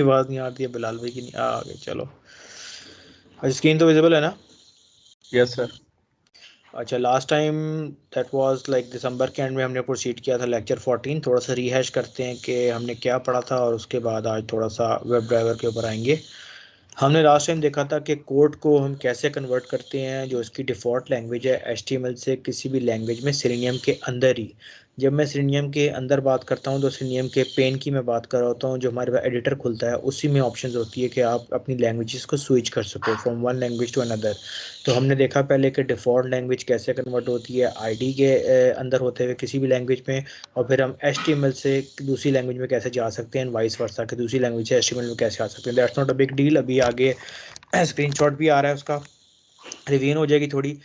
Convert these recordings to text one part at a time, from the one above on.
आवाज नहीं आती है बिलाल भाई की, नहीं आ गए। चलो स्क्रीन तो विजिबल है ना? Yes sir. अच्छा, last time that was like December के एंड में हमने प्रोसीड किया था लेक्चर 14। थोड़ा सा रीहैश करते हैं कि हमने क्या पढ़ा था और उसके बाद आज थोड़ा सा वेब ड्राइवर के ऊपर आएंगे। हमने लास्ट टाइम देखा था कि कोड को हम कैसे कन्वर्ट करते हैं जो इसकी डिफ़ॉल्ट लैंग्वेज है HTML से किसी भी लैंग्वेज में सेलेनियम के अंदर ही। जब मैं सेलेनियम के अंदर बात करता हूँ तो सेलेनियम के पेन की मैं बात कर रहा होता हूँ, जो हमारे पास एडिटर खुलता है उसी में ऑप्शंस होती है कि आप अपनी लैंग्वेजेस को स्विच कर सको from one language to another. तो हमने देखा पहले कि डिफ़ॉल्ट लैंग्वेज कैसे कन्वर्ट होती है आईडी के अंदर होते हुए किसी भी लैंग्वेज में, और फिर हम HTML से दूसरी लैंग्वेज में कैसे जा सकते हैं, वाइस वर्सा कि दूसरी लैंग्वेज से HTML में कैसे आ सकते हैं। That's not a big deal. अभी आगे स्क्रीनशॉट भी आ रहा है उसका, रिवीजन हो जाएगी थोड़ी।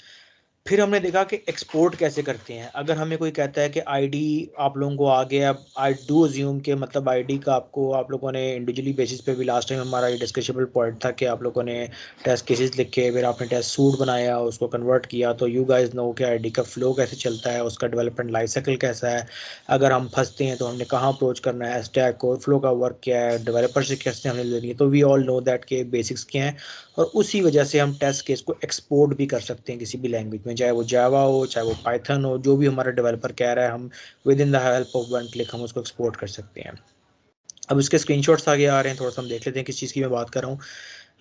फिर हमने देखा कि एक्सपोर्ट कैसे करते हैं। अगर हमें कोई कहता है कि आईडी आप लोगों को आ गया, आई डू अज्यूम के मतलब आईडी का आपको आप लोगों ने इंडिविजुअली बेसिस पे भी लास्ट टाइम हमारा ये डिस्कशेबल पॉइंट था कि आप लोगों ने टेस्ट केसेस लिखे, फिर आपने टेस्ट सूट बनाया, उसको कन्वर्ट किया, तो यू गाइस नो कि आईडी का फ्लो कैसे चलता है, उसका डेवलपमेंट लाइफ साइकिल कैसा है, अगर हम फंसते हैं तो हमने कहाँ अप्रोच करना है, स्टैक और फ्लो का वर्क क्या है, डेवलपर से कैसे हमने लेनी है। तो वी ऑल नो दैट के बेसिक्स क्या हैं, और उसी वजह से हम टेस्ट केस को एक्सपोर्ट भी कर सकते हैं किसी भी लैंग्वेज में, चाहे वो जावा हो चाहे वो पाइथन हो, जो भी हमारा डेवलपर कह रहा है हम with in the help of one click हम उसको एक्सपोर्ट कर सकते हैं। अब इसके स्क्रीनशॉट्स आगे आ रहे हैं, थोड़ा सा हम देख लेते हैं किस चीज़ की मैं बात कर रहा हूँ।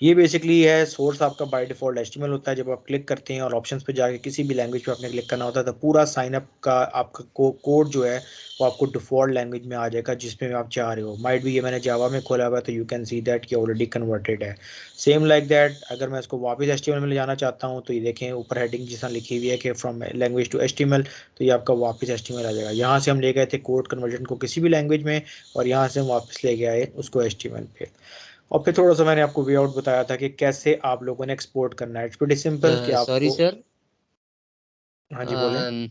ये बेसिकली है सोर्स आपका बाय डिफ़ॉल्ट HTML होता है। जब आप क्लिक करते हैं और ऑप्शंस पे जाके किसी भी लैंग्वेज पे आपने क्लिक करना होता है तो पूरा साइन अप का आपका कोड जो है वो आपको डिफ़ॉल्ट लैंग्वेज में आ जाएगा जिसमें आप चाह रहे हो। माइट भी ये मैंने जावा में खोला हुआ है तो यू कैन सी दैट कि ऑलरेडी कन्वर्टेड है। सेम लाइक दैट अगर मैं इसको वापस HTML में ले जाना चाहता हूँ तो ये देखें ऊपर हेडिंग जिस तरह लिखी हुई है कि फ्रॉम लैंग्वेज टू HTML, तो ये आपका वापस HTML आ जाएगा। यहाँ से हम ले गए थे कोड कन्वर्जन को किसी भी लैंग्वेज में और यहाँ से हम वापस ले गए उसको HTML पे। और फिर थोड़ा सा मैंने आपको वे आउट बताया था कि कैसे आप लोगों ने एक्सपोर्ट करना है। इट्स प्रीटी सिंपल कि सॉरी आपको। सर, हाँ जी बोलें।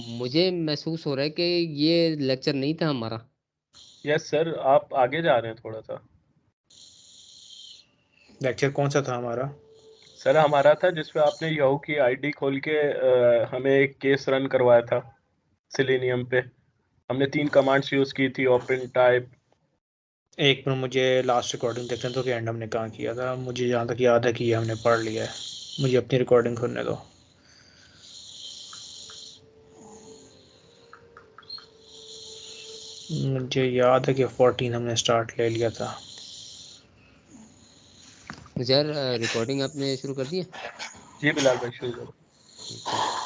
मुझे महसूस हो रहा है कि ये लेक्चर नहीं था हमारा। यस सर, आप आगे जा रहे हैं थोड़ा सा। लेक्चर कौन सा था हमारा? सर हमारा था जिसमें आपने याहू की आईडी खोल के हमें एक केस रन करवाया था सेलेनियम पे। हमने 3 कमांड्स यूज की थी, ओपन, टाइप। एक मिनट, मुझे लास्ट रिकॉर्डिंग देखने दो कि एंड हमने कहाँ किया था। मुझे जहाँ तक याद है कि ये हमने पढ़ लिया है। मुझे अपनी रिकॉर्डिंग खोलने दो। मुझे याद है कि 14 हमने स्टार्ट ले लिया था। सर रिकॉर्डिंग आपने शुरू कर दिया? जी बिलाल भाई, शुरू करो। ठीक है।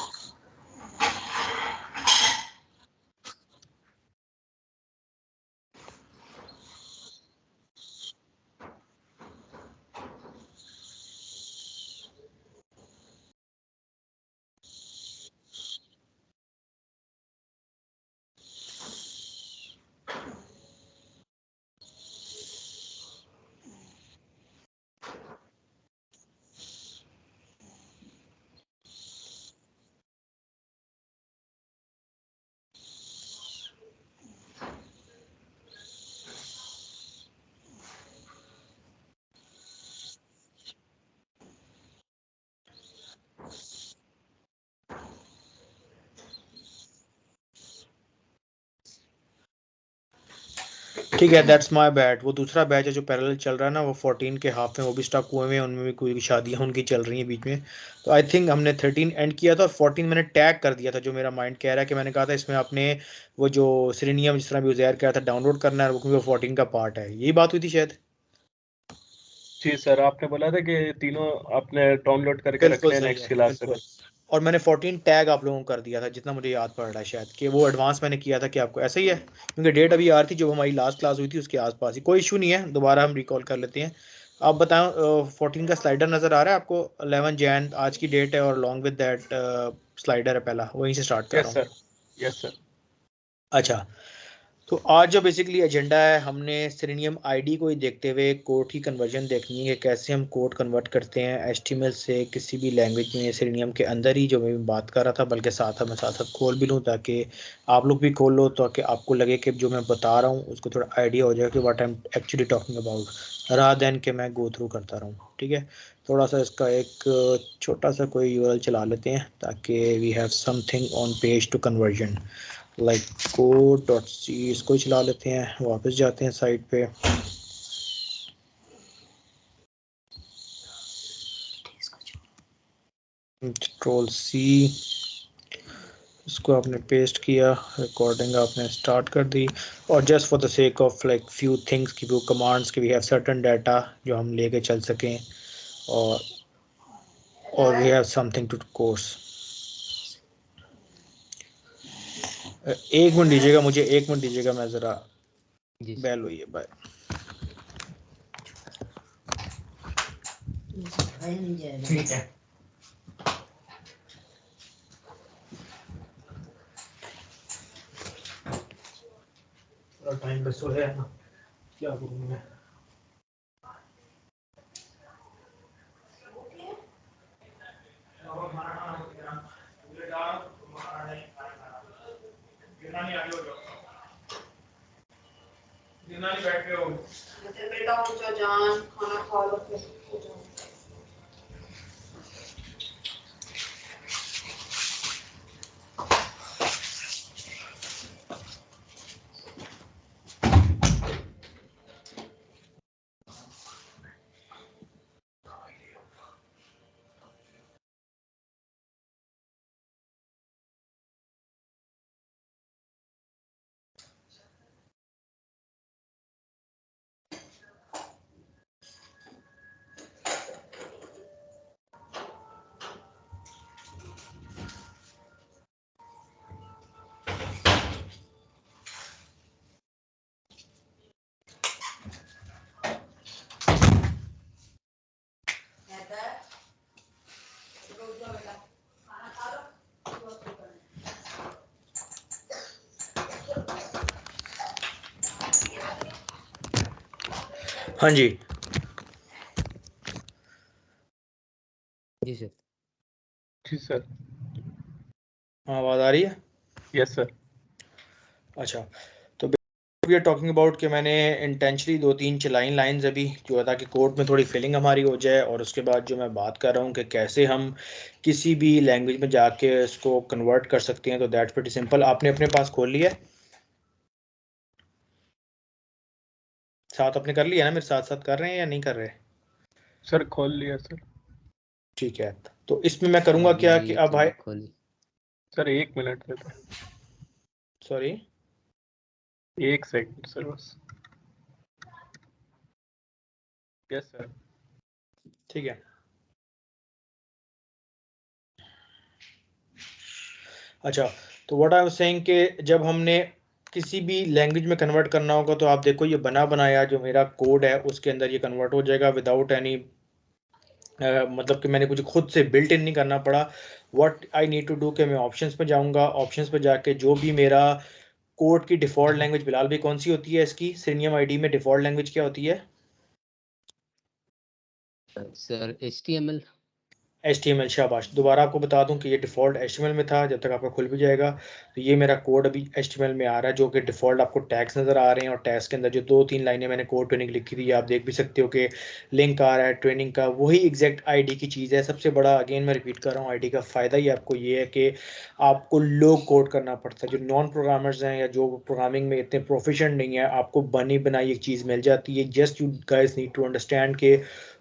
ठीक है, दैट्स माय बैड। वो दूसरा बैच है जो पैरेलल चल रहा है ना, वो 14 के हाफ में वो भी स्टक हुए हैं, उनमें भी कोई शादियाँ उनकी चल रही हैं बीच में। तो आई थिंक हमने 13 एंड किया था और 14 मैंने टैग कर दिया था, जो मेरा माइंड कह रहा है कि मैंने कहा था इसमें आपने वो जो सिरेनियम जिस तरह भी उज़ैर कह रहा था डाउनलोड करना है, वो क्योंकि वो 14 का पार्ट है। यही बात हुई थी शायद। जी सर, आपने बोला था कि तीनों आपने डाउनलोड करके बिल्कुल रखने हैं सही नेक्स्ट है, क्लास से। बिल्कुल। और मैंने 14 टैग आप लोगों को कर दिया था जितना मुझे याद पड़ रहा है, शायद कि वो एडवांस मैंने किया था कि आपको ऐसा ही है, क्योंकि डेट अभी आ रही थी जो हमारी लास्ट क्लास हुई थी उसके आसपास ही। कोई इशू नहीं है, दोबारा हम रिकॉल कर लेते हैं। आप बताओ 14 का स्लाइडर नज़र आ रहा है आपको? 11 जैन आज की डेट है और लॉन्ग विद दैट स्लाइडर है पहला, वहीं से स्टार्ट कर रहा यस हूँ। सर। Yes sir. अच्छा, तो आज जो बेसिकली एजेंडा है, हमने सेलेनियम आईडी को ही देखते हुए कोड की कन्वर्जन देखनी है, कैसे हम कोड कन्वर्ट करते हैं HTML से किसी भी लैंग्वेज में सेलेनियम के अंदर ही, जो मैं बात कर रहा था। बल्कि साथ मैं साथ साथ खोल भी लूँ ताकि आप लोग भी खोल लो, ताकि आपको लगे कि जो मैं बता रहा हूँ उसको थोड़ा आइडिया हो जाए कि what I am actually talking about, rather than कि मैं गो थ्रू करता रहूँ। ठीक है, थोड़ा सा इसका एक छोटा सा कोई URL चला लेते हैं ताकि we have something on page to conversion. Like code.c, इसको चला लेते हैं, वापस जाते हैं साइट पे। Ctrl+C, इसको आपने पेस्ट किया, रिकॉर्डिंग आपने स्टार्ट कर दी, और just for the sake of like few things की, फ्यू कमांड्स की, वी हैव सर्टेन डाटा जो हम लेके चल सकें, और we have something to course. एक मिनट दीजिएगा मुझे, एक मिनट दीजिएगा, मैं ज़रा बैल हुई है, बाय। ठीक है, टाइम बस हो है ना, क्या करूँ मैं। बैठे हो बेटा, उठ जाओ जान, खाना खा लो फिर हो जाओ। हाँ जी जी सर। जी सर। हाँ, आवाज़ आ रही है? Yes sir. अच्छा, तो वी आर टॉकिंग अबाउट कि मैंने इंटेंशनली 2-3 चलाई लाइंस अभी, जो ताकि कोड में थोड़ी फिलिंग हमारी हो जाए, और उसके बाद जो मैं बात कर रहा हूँ कि कैसे हम किसी भी लैंग्वेज में जाके इसको कन्वर्ट कर सकते हैं। तो दैट्स प्रीटी सिंपल। आपने अपने पास खोल लिया है, साथ अपने कर लिया ना, मेरे साथ साथ कर रहे हैं या नहीं कर रहे? सर खोल लिया सर। ठीक है, तो इसमें मैं करूँगा क्या कि अब भाई, खोली सर 1 मिनट दे दो। सॉरी 1 सेकंड सर बस। Yes sir. ठीक है। अच्छा, तो व्हाट आई वाज सेइंग कि जब हमने किसी भी लैंग्वेज में कन्वर्ट करना होगा, तो आप देखो ये बना बनाया जो मेरा कोड है उसके अंदर ये कन्वर्ट हो जाएगा विदाउट एनी, मतलब कि मैंने कुछ खुद से बिल्ट इन नहीं करना पड़ा। What I need to do कि मैं ऑप्शंस पे जाऊंगा, ऑप्शंस पे जाके जो भी मेरा कोड की डिफ़ॉल्ट लैंग्वेज, बिलाल भाई कौन सी होती है इसकी, Selenium IDE में डिफ़ॉल्ट लैंग्वेज क्या होती है? Sir HTML। HTML, शाबाश। दोबारा आपको बता दूं कि ये डिफ़ॉल्ट HTML में था, जब तक आपका खुल भी जाएगा। तो ये मेरा कोड अभी HTML में आ रहा है, जो कि डिफ़ॉल्ट आपको टैग्स नज़र आ रहे हैं, और टैग्स के अंदर जो 2-3 लाइनें मैंने कोड ट्रेनिंग लिखी थी, आप देख भी सकते हो कि लिंक आ रहा है ट्रेनिंग का, वही एग्जैक्ट आईडी की चीज़ है। सबसे बड़ा, अगेन मैं रिपीट कर रहा हूँ, आईडी का फ़ायदा ही आपको ये है कि आपको लो कोड करना पड़ता है। जो नॉन प्रोग्रामर्स हैं या जो प्रोग्रामिंग में इतने प्रोफिशिएंट नहीं है, आपको बनी बनाई एक चीज़ मिल जाती है। Just you guys need to understand के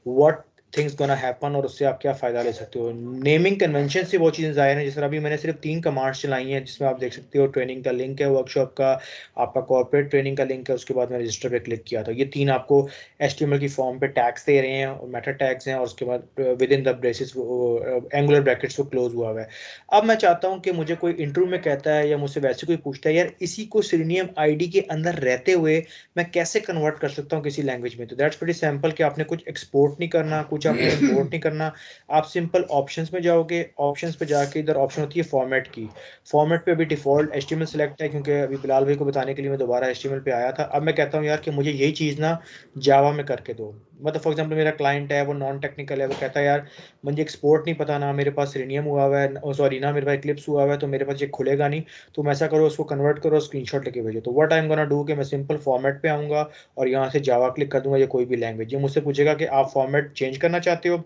व्हाट थिंग्स गोना हैपन, और उससे आप क्या फ़ायदा ले सकते हो। नेमिंग कन्वेंशन से वो चीज़ें ज़ाहिर हैं। जिस तरह अभी मैंने सिर्फ 3 कमांड्स चलाई हैं, जिसमें आप देख सकते हो ट्रेनिंग का लिंक है, वर्कशॉप का, आपका कॉर्पोरेट ट्रेनिंग का लिंक है, उसके बाद मैंने रजिस्टर पे क्लिक किया था। ये 3 आपको HTML की फॉर्म पे टैग्स दे रहे हैं, और मेटा टैग्स हैं, और उसके बाद with in the braces angular brackets वो क्लोज हुआ है। अब मैं चाहता हूँ कि मुझे कोई इंटरव्यू में कहता है या मुझसे वैसे कोई पूछता है, यार इसी को Selenium IDE के अंदर रहते हुए मैं कैसे कन्वर्ट कर सकता हूँ किसी लैंग्वेज में। तो दैट्स प्रीटी सिंपल कि आपने कुछ एक्सपोर्ट नहीं करना, कुछ आपने इंपोर्ट नहीं करना। आप सिंपल ऑप्शंस में जाओगे, ऑप्शंस पे जाके इधर ऑप्शन होती है फॉर्मेट की। फॉर्मेट पे अभी डिफॉल्ट HTML सेलेक्ट है, क्योंकि अभी बिलाल भाई को बताने के लिए मैं दोबारा HTML पे आया था। अब मैं कहता हूँ यार कि मुझे यही चीज़ ना जावा में करके दो। मतलब फॉर एग्जाम्पल मेरा क्लाइंट है, वो नॉन टेक्निकल है, वो कहता है यार मुझे एक्सपोर्ट नहीं पता, ना मेरे पास Selenium हुआ हुआ है, सॉरी ना मेरे पास Eclipse हुआ हुआ है, तो मेरे पास ये खुलेगा नहीं। तुम ऐसा करो, उसको कन्वर्ट करो, स्क्रीनशॉट लेके भेजो। तो what I am gonna do कि मैं सिंपल फॉर्मेट पे आऊँगा, और यहाँ से जावा क्लिक कर दूंगा या कोई भी लैंग्वेज। ये मुझसे पूछेगा कि आप फॉर्मेट चेंज करना चाहते हो,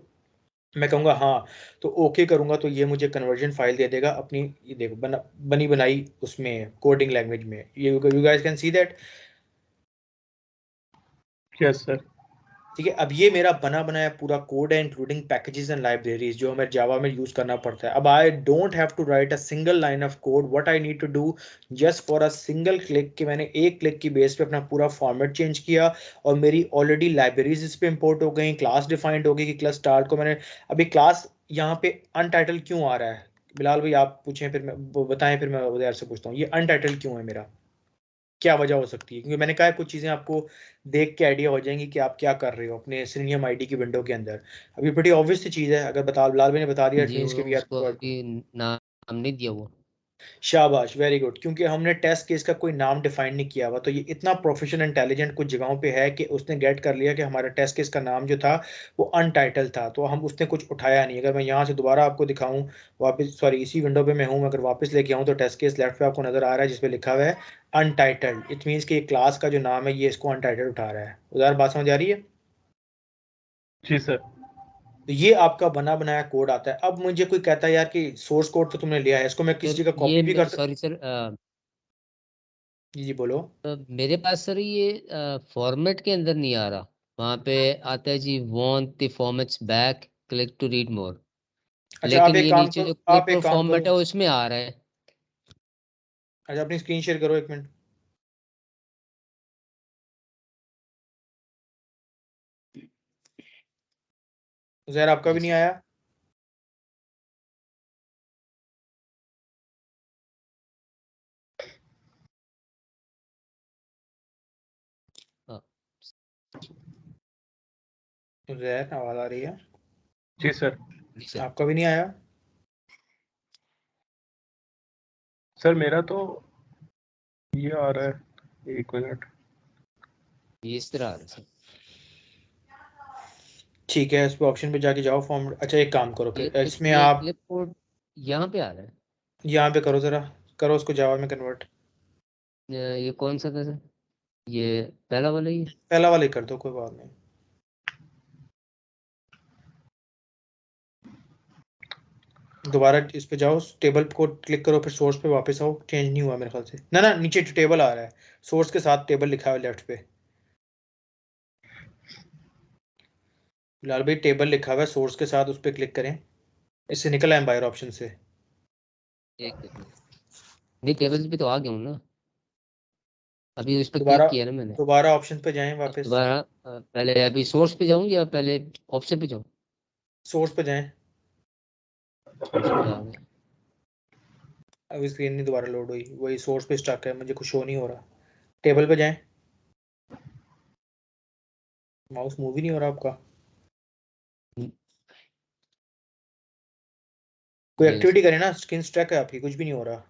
मैं कहूँगा हाँ, तो ओके करूँगा तो ये मुझे कन्वर्जन फाइल दे देगा अपनी, ये देखो बनी बनाई उसमें कोडिंग लैंग्वेज में। You guys can see that. Yes sir. ठीक है, अब ये मेरा बना बनाया पूरा कोड है इंक्लूडिंग पैकेजेस एंड लाइब्रेरीज जो हमें जावा में यूज करना पड़ता है। अब I don't have to write a single line of code, what I need to do just for a single click, कि मैंने एक क्लिक की बेस पे अपना पूरा फॉर्मेट चेंज किया और मेरी ऑलरेडी लाइब्रेरीज इस पे इंपोर्ट हो गई, क्लास डिफाइंड हो गई कि क्लास स्टार्ट को मैंने, अभी क्लास यहाँ पे अनटाइटल क्यों आ रहा है बिलाल भाई, आप पूछें फिर मैं वो बताएं, फिर मैं उधर से पूछता हूँ ये अनटाइटल क्यों है मेरा, क्या वजह हो सकती है? क्योंकि मैंने कहा है कुछ चीज़ें आपको देख के आइडिया हो जाएंगी कि आप क्या कर रहे हो अपने सिनियम आईडी की विंडो के अंदर। अभी बड़ी ऑब्वियस सी चीज़ है, अगर बता लाल भाई ने बता दिया इट जी मींस वो कि वी आर उसको गुड। अभी नाम नहीं दिया वो। शाबाश, वेरी गुड, क्योंकि हमने टेस्ट केस का कोई नाम डिफाइन नहीं किया हुआ, तो ये इतना प्रोफेशनल इंटेलिजेंट कुछ जगहों पे है कि उसने गेट कर लिया कि हमारा टेस्ट केस का नाम जो था वो अनटाइटल था, तो हम उसने कुछ उठाया नहीं। अगर मैं यहाँ से दोबारा आपको दिखाऊं, वापस सॉरी इसी विंडो पे मैं हूँ, अगर वापस लेके आऊँ तो टेस्ट केस लेफ्ट पे आपको नजर आ रहा है जिसपे लिखा हुआ है अनटाइटल्ड। इट मीन्स कि क्लास का जो नाम है ये इसको अनटाइटल्ड उठा रहा है। उधर बात समझ आ रही है? जी सर। तो ये आपका बना बनाया कोड आता है। अब मुझे कोई कहता है यार कि सोर्स कोड तो तुमने लिया है, इसको मैं किसी सर जगह कॉपी भी कर ये सकता सॉरी सर, हूँ? जी बोलो। मेरे पास सर ये फॉर्मेट के अंदर नहीं आ रहा। वहाँ पे आता है जी want the formats back, click to read more, अच्छा आप लेकिन एक ये काम नीचे करो, जो क्लिक आप फॉर एक काम फॉर्मेट करो, है वो इसमें आ रहा है। अच्छा अपनी स्क्रीन शेयर करो एक मिनट। जहर आपका जी भी नहीं सर। आया? हाँ जहर आवाज आ रही है? जी सर। जी सर। आपका भी नहीं आया? सर मेरा तो ये आ रहा है, एक मिनट। ये इस तरह आ रहा है सर। ठीक है, इस पे ऑप्शन पे जाके जाओ फॉर्म। अच्छा एक काम करो फिर इसमें ये आप क्लिप बोर्ड यहाँ पे आ रहा है। यहाँ पे करो, जरा करो उसको जावा में कन्वर्ट। ये कौन सा था सर? ये पहला वाला ही है। पहला वाले कर दो, कोई बात नहीं। दोबारा इस पे जाओ, टेबल को क्लिक करो, फिर सोर्स पे वापस आओ। चेंज नहीं हुआ मेरे ख्याल से, ना ना नीचे टेबल आ रहा है, सोर्स के साथ टेबल लिखा हुआ है लेफ्ट पे। फिलहाल भाई टेबल लिखा हुआ है सोर्स के साथ, उस पर क्लिक करें। इससे निकल आए बाहर ऑप्शन से। एक सेकंड। नहीं टेबल पे तो आ गया हूँ ना, अभी उस पर दोबारा क्लिक किया ना मैंने। दोबारा ऑप्शन पे जाएं अब वापस। दोबारा पहले अभी सोर्स पे जाऊँ या पहले ऑप्शन पे जाऊँ? सोर्स पे जाएं। सोर्स पे आ गए। अभी स्क्रीन नहीं दोबारा लोड हुई, वही सोर्स पे स्टक है, मुझे कुछ शो नहीं हो रहा। टेबल पे जाएं। माउस मूव ही नहीं हो रहा आपका। कोई नहीं एक्टिविटी करें ना, स्क्रीन स्टक है आपकी, कुछ भी नहीं हो रहा।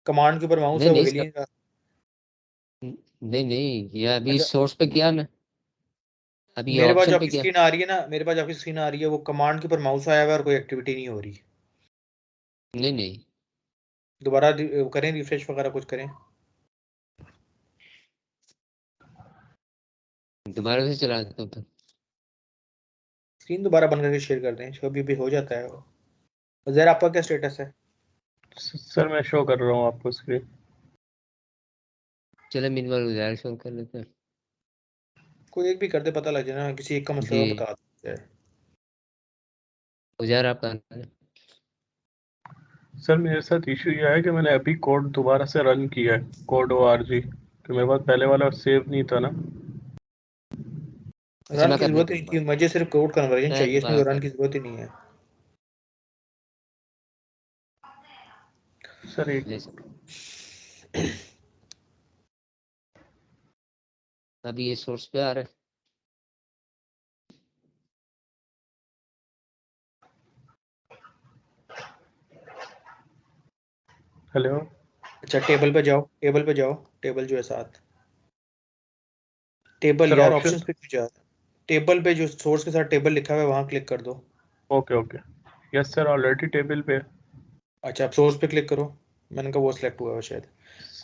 कमांड के ऊपर माउस नहीं है वो नहीं हिल ही सर, नहीं रहा। नहीं नहीं ये अभी अच्छा सोर्स पे गया मैं, अभी ये मेरे पास जो ऑप्शन पे आपकी गया। स्क्रीन आ रही है ना, मेरे पास जो आपकी स्क्रीन आ रही है वो कमांड के ऊपर माउस आया हुआ है और कोई एक्टिविटी नहीं हो रही। नहीं नहीं दोबारा करें रिफ्रेश वगैरह कुछ करें। दोबारा से चला देता हूँ फिर। स्क्रीन दोबारा बंद करके शेयर कर दें, कभी भी हो जाता है वो। जरा आपका क्या स्टेटस है? सर मैं शो कर रहा हूँ आपको स्क्रीन। चलो मीनवाइल गुजारिश शो कर लेते हैं। कोई एक भी कर दे, पता लग जाए ना, किसी एक का मसला जी तो बता दे। गुजार आपका आना है। सर मेरे साथ इशू ये है कि मैंने अभी कोड दोबारा से रन किया है, कोड ORG, तो मेरे पास पहले वाला सेव नहीं था ना। अच्छा रन मैं की कर जरूरत देता ही हूँ नहीं थी, दोबारा। मुझे सिर्फ कोड कन्वर्जन मैं चाहिए, इसमें दोबारा तो रन कर की जरूरत ही नहीं है। सर एक ले सर। अभी ये सोर्स पे आ रहा है। हेलो। अच्छा टेबल पे जाओ, टेबल पे जाओ, टेबल जो है साथ, टेबल सर यार ऑप्शन। ऑप्शंस पे क्यों जा, टेबल पे जो सोर्स के साथ टेबल लिखा हुआ है वहां क्लिक कर दो। Okay okay. Yes sir already table पे। अच्छा आप सोर्स पे क्लिक करो, मैंने कहा वो सिलेक्ट हुआ है शायद।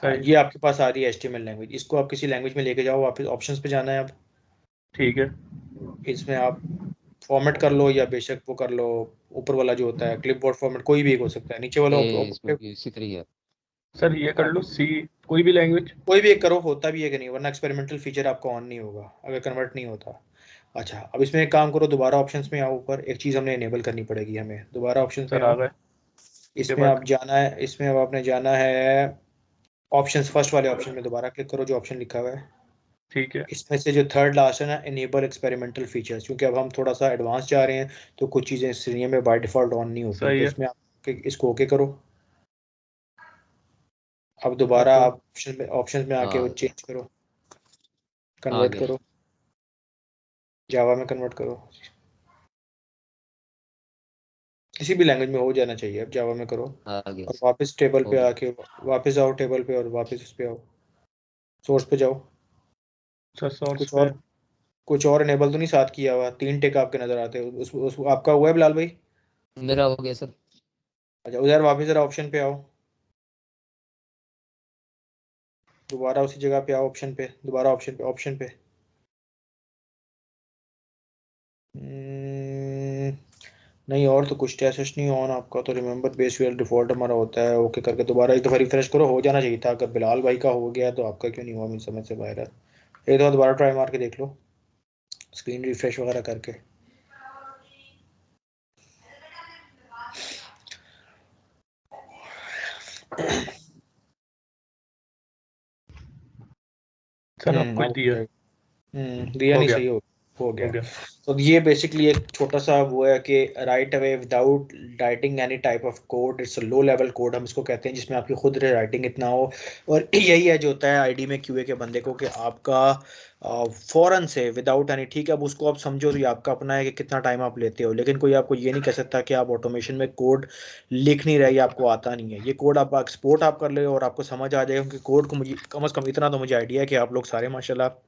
हाँ सही। ये आपके पास आ रही है HTML लैंग्वेज, इसको आप किसी लैंग्वेज में लेके जाओ, वापस ऑप्शंस पे जाना है अब। ठीक है। इसमें आप फॉर्मेट कर लो या बेशक वो कर लो, ऊपर वाला जो होता है क्लिपबोर्ड फॉर्मेट कोई भी एक हो सकता है, नीचे वाला इसमें भी इसी तरह ही है। सर ये कर लो सी, कोई भी लैंग्वेज, कोई भी एक करो, होता भी है कि नहीं, वरना एक्सपेरिमेंटल फीचर आपका ऑन नहीं होगा अगर कन्वर्ट नहीं होता। अच्छा अब इसमें एक काम करो, दोबारा ऑप्शंस में आओ, ऊपर एक चीज़ हमने इनेबल करनी पड़ेगी हमें, दोबारा ऑप्शंस में सर आ आओ। गए। इसके इसमें बाद आप जाना है, इसमें अब आपने जाना है ऑप्शंस, फर्स्ट वाले ऑप्शन में दोबारा क्लिक करो जो ऑप्शन लिखा हुआ है। ठीक है। इसमें से जो थर्ड लास्ट है ना, इनेबल एक्सपेरिमेंटल फीचर्स, क्योंकि अब हम थोड़ा सा एडवांस जा रहे हैं तो कुछ चीज़ें सीनियर में बाय डिफॉल्ट ऑन नहीं होती, सही तो है। इसमें आप इसको ओके करो। अब दोबारा ओके। आप ऑप्शन में आके वो हाँ चेंज करो, आ कन्वर्ट गया। करो, जावा में कन्वर्ट करो, किसी भी लैंग्वेज में हो जाना चाहिए, अब जावा में करो। आ गया और वापस टेबल हो पे गया। आके वापस आओ टेबल पे, और वापस उस पे आओ, सोर्स पे जाओ। सर सोर्स कुछ पे। और, कुछ और इनेबल तो नहीं साथ किया हुआ? 3 टिक आपके नजर आते हैं, उस आपका हुआ है बिलाल भाई? मेरा हो गया सर। अच्छा उधर वापस जरा ऑप्शन पे आओ, दोबारा उसी जगह पे आओ, ऑप्शन पे, दोबारा ऑप्शन पे, ऑप्शन पे। नहीं और तो कुछ टेस्ट नहीं ऑन आपका, तो रिमेंबर बेस यूआरएल डिफॉल्ट हमारा होता है, ओके करके दोबारा एक दफ़ा रिफ्रेश करो, हो जाना चाहिए था। अगर बिलाल भाई का हो गया तो आपका क्यों नहीं हुआ, मेरी समझ से बाहर है। एक दफ़ा दोबारा ट्राई मार के देख लो, स्क्रीन रिफ्रेश वगैरह करके। सर आपको अब दिया। दिया हो नहीं, गया। सही हो हो गया। गया। तो ये बेसिकली एक छोटा सा वो है कि right away without writing any type of code, it's low level code हम इसको कहते हैं, जिसमें आपकी खुद राइटिंग इतना हो। और यही है जो होता है आईडी में क्यूए के बंदे को, कि आपका फौरन से विदाउट एनी, ठीक है अब उसको आप समझो तो ये आपका अपना है कि कितना टाइम आप लेते हो, लेकिन कोई आपको ये नहीं कह सकता कि आप ऑटोमेशन में कोड लिख नहीं रहे या आपको आता नहीं है। ये कोड आप एक्सपोर्ट आप कर ले और आपको समझ आ जाएगा, क्योंकि कोड को मुझे कम से कम इतना तो मुझे आइडिया है कि आप लोग सारे माशाल्लाह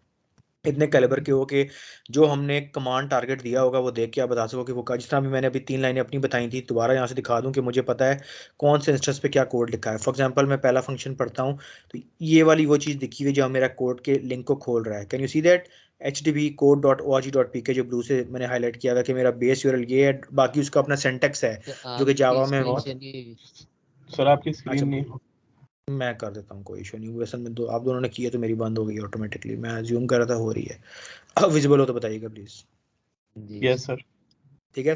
इतने कैलिबर के हो कि जो हमने कमांड टारगेट दिया होगा वो देख के आप बता सको कि वो जिस तरह भी मैंने अभी 3 लाइनें अपनी बताई थी, दोबारा यहाँ से दिखा दूं कि मुझे पता है कौन से इंस्टेंस पे क्या कोड लिखा है। फॉर एग्जांपल मैं पहला फंक्शन पढ़ता हूँ, तो ये वाली वो चीज़ दिखी हुई जो मेरा कोड के लिंक को खोल रहा है। Can you see that HDB code.org.pk, जो ब्लू से मैंने हाईलाइट किया था कि मेरा बेस यूआरएल ये है, बाकी उसका अपना सिंटैक्स है तो जो कि आपकी जावा में स्क्रीन हो। से नहीं। सर आपकी अच्छा स्क्रीन नहीं। मैं कर देता हूँ, कोई इशू नहीं। वैसे में दो आप दोनों ने किया तो मेरी बंद हो गई ऑटोमेटिकली, मैं ज्यूम कर रहा था, हो रही है। अब विजिबल हो तो बताइएगा प्लीज़। Ji yes sir. ठीक है,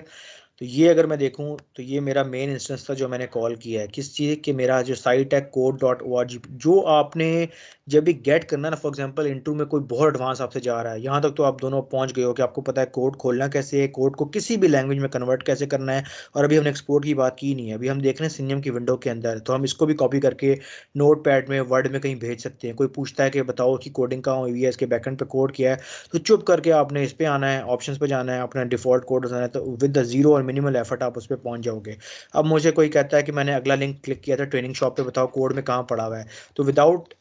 तो ये अगर मैं देखूं तो ये मेरा मेन इंस्टेंस था जो मैंने कॉल किया है, किस चीज़ के, मेरा जो साइट है code.org, जो आपने जब भी गेट करना ना, फॉर एग्जांपल इंटू में कोई बहुत एडवांस आपसे जा रहा है, यहाँ तक तो आप दोनों पहुंच गए हो कि आपको पता है कोड खोलना कैसे है, कोड को किसी भी लैंग्वेज में कन्वर्ट कैसे करना है। और अभी हमने एक्सपोर्ट की बात की नहीं है, अभी हम देख रहे हैं सिनियम की विंडो के अंदर, तो हम इसको भी कॉपी करके नोट पैड में, वर्ड में कहीं भेज सकते हैं। कोई पूछता है कि बताओ कि कोडिंग कहाँ हुई है, इसके बैकएंड पे कोड किया है, तो चुप करके आपने इस पे आना है, ऑप्शंस पे जाना है, अपना डिफॉल्ट कोड बताना है, तो विद द जीरो और मिनिमल एफर्ट आप उस पर पहुंच जाओगे। अब मुझे कोई कहता है कि मैंने अगला लिंक क्लिक किया था ट्रेनिंग शॉप पे, बताओ कोड में कहाँ पड़ा हुआ है, तो विदाउट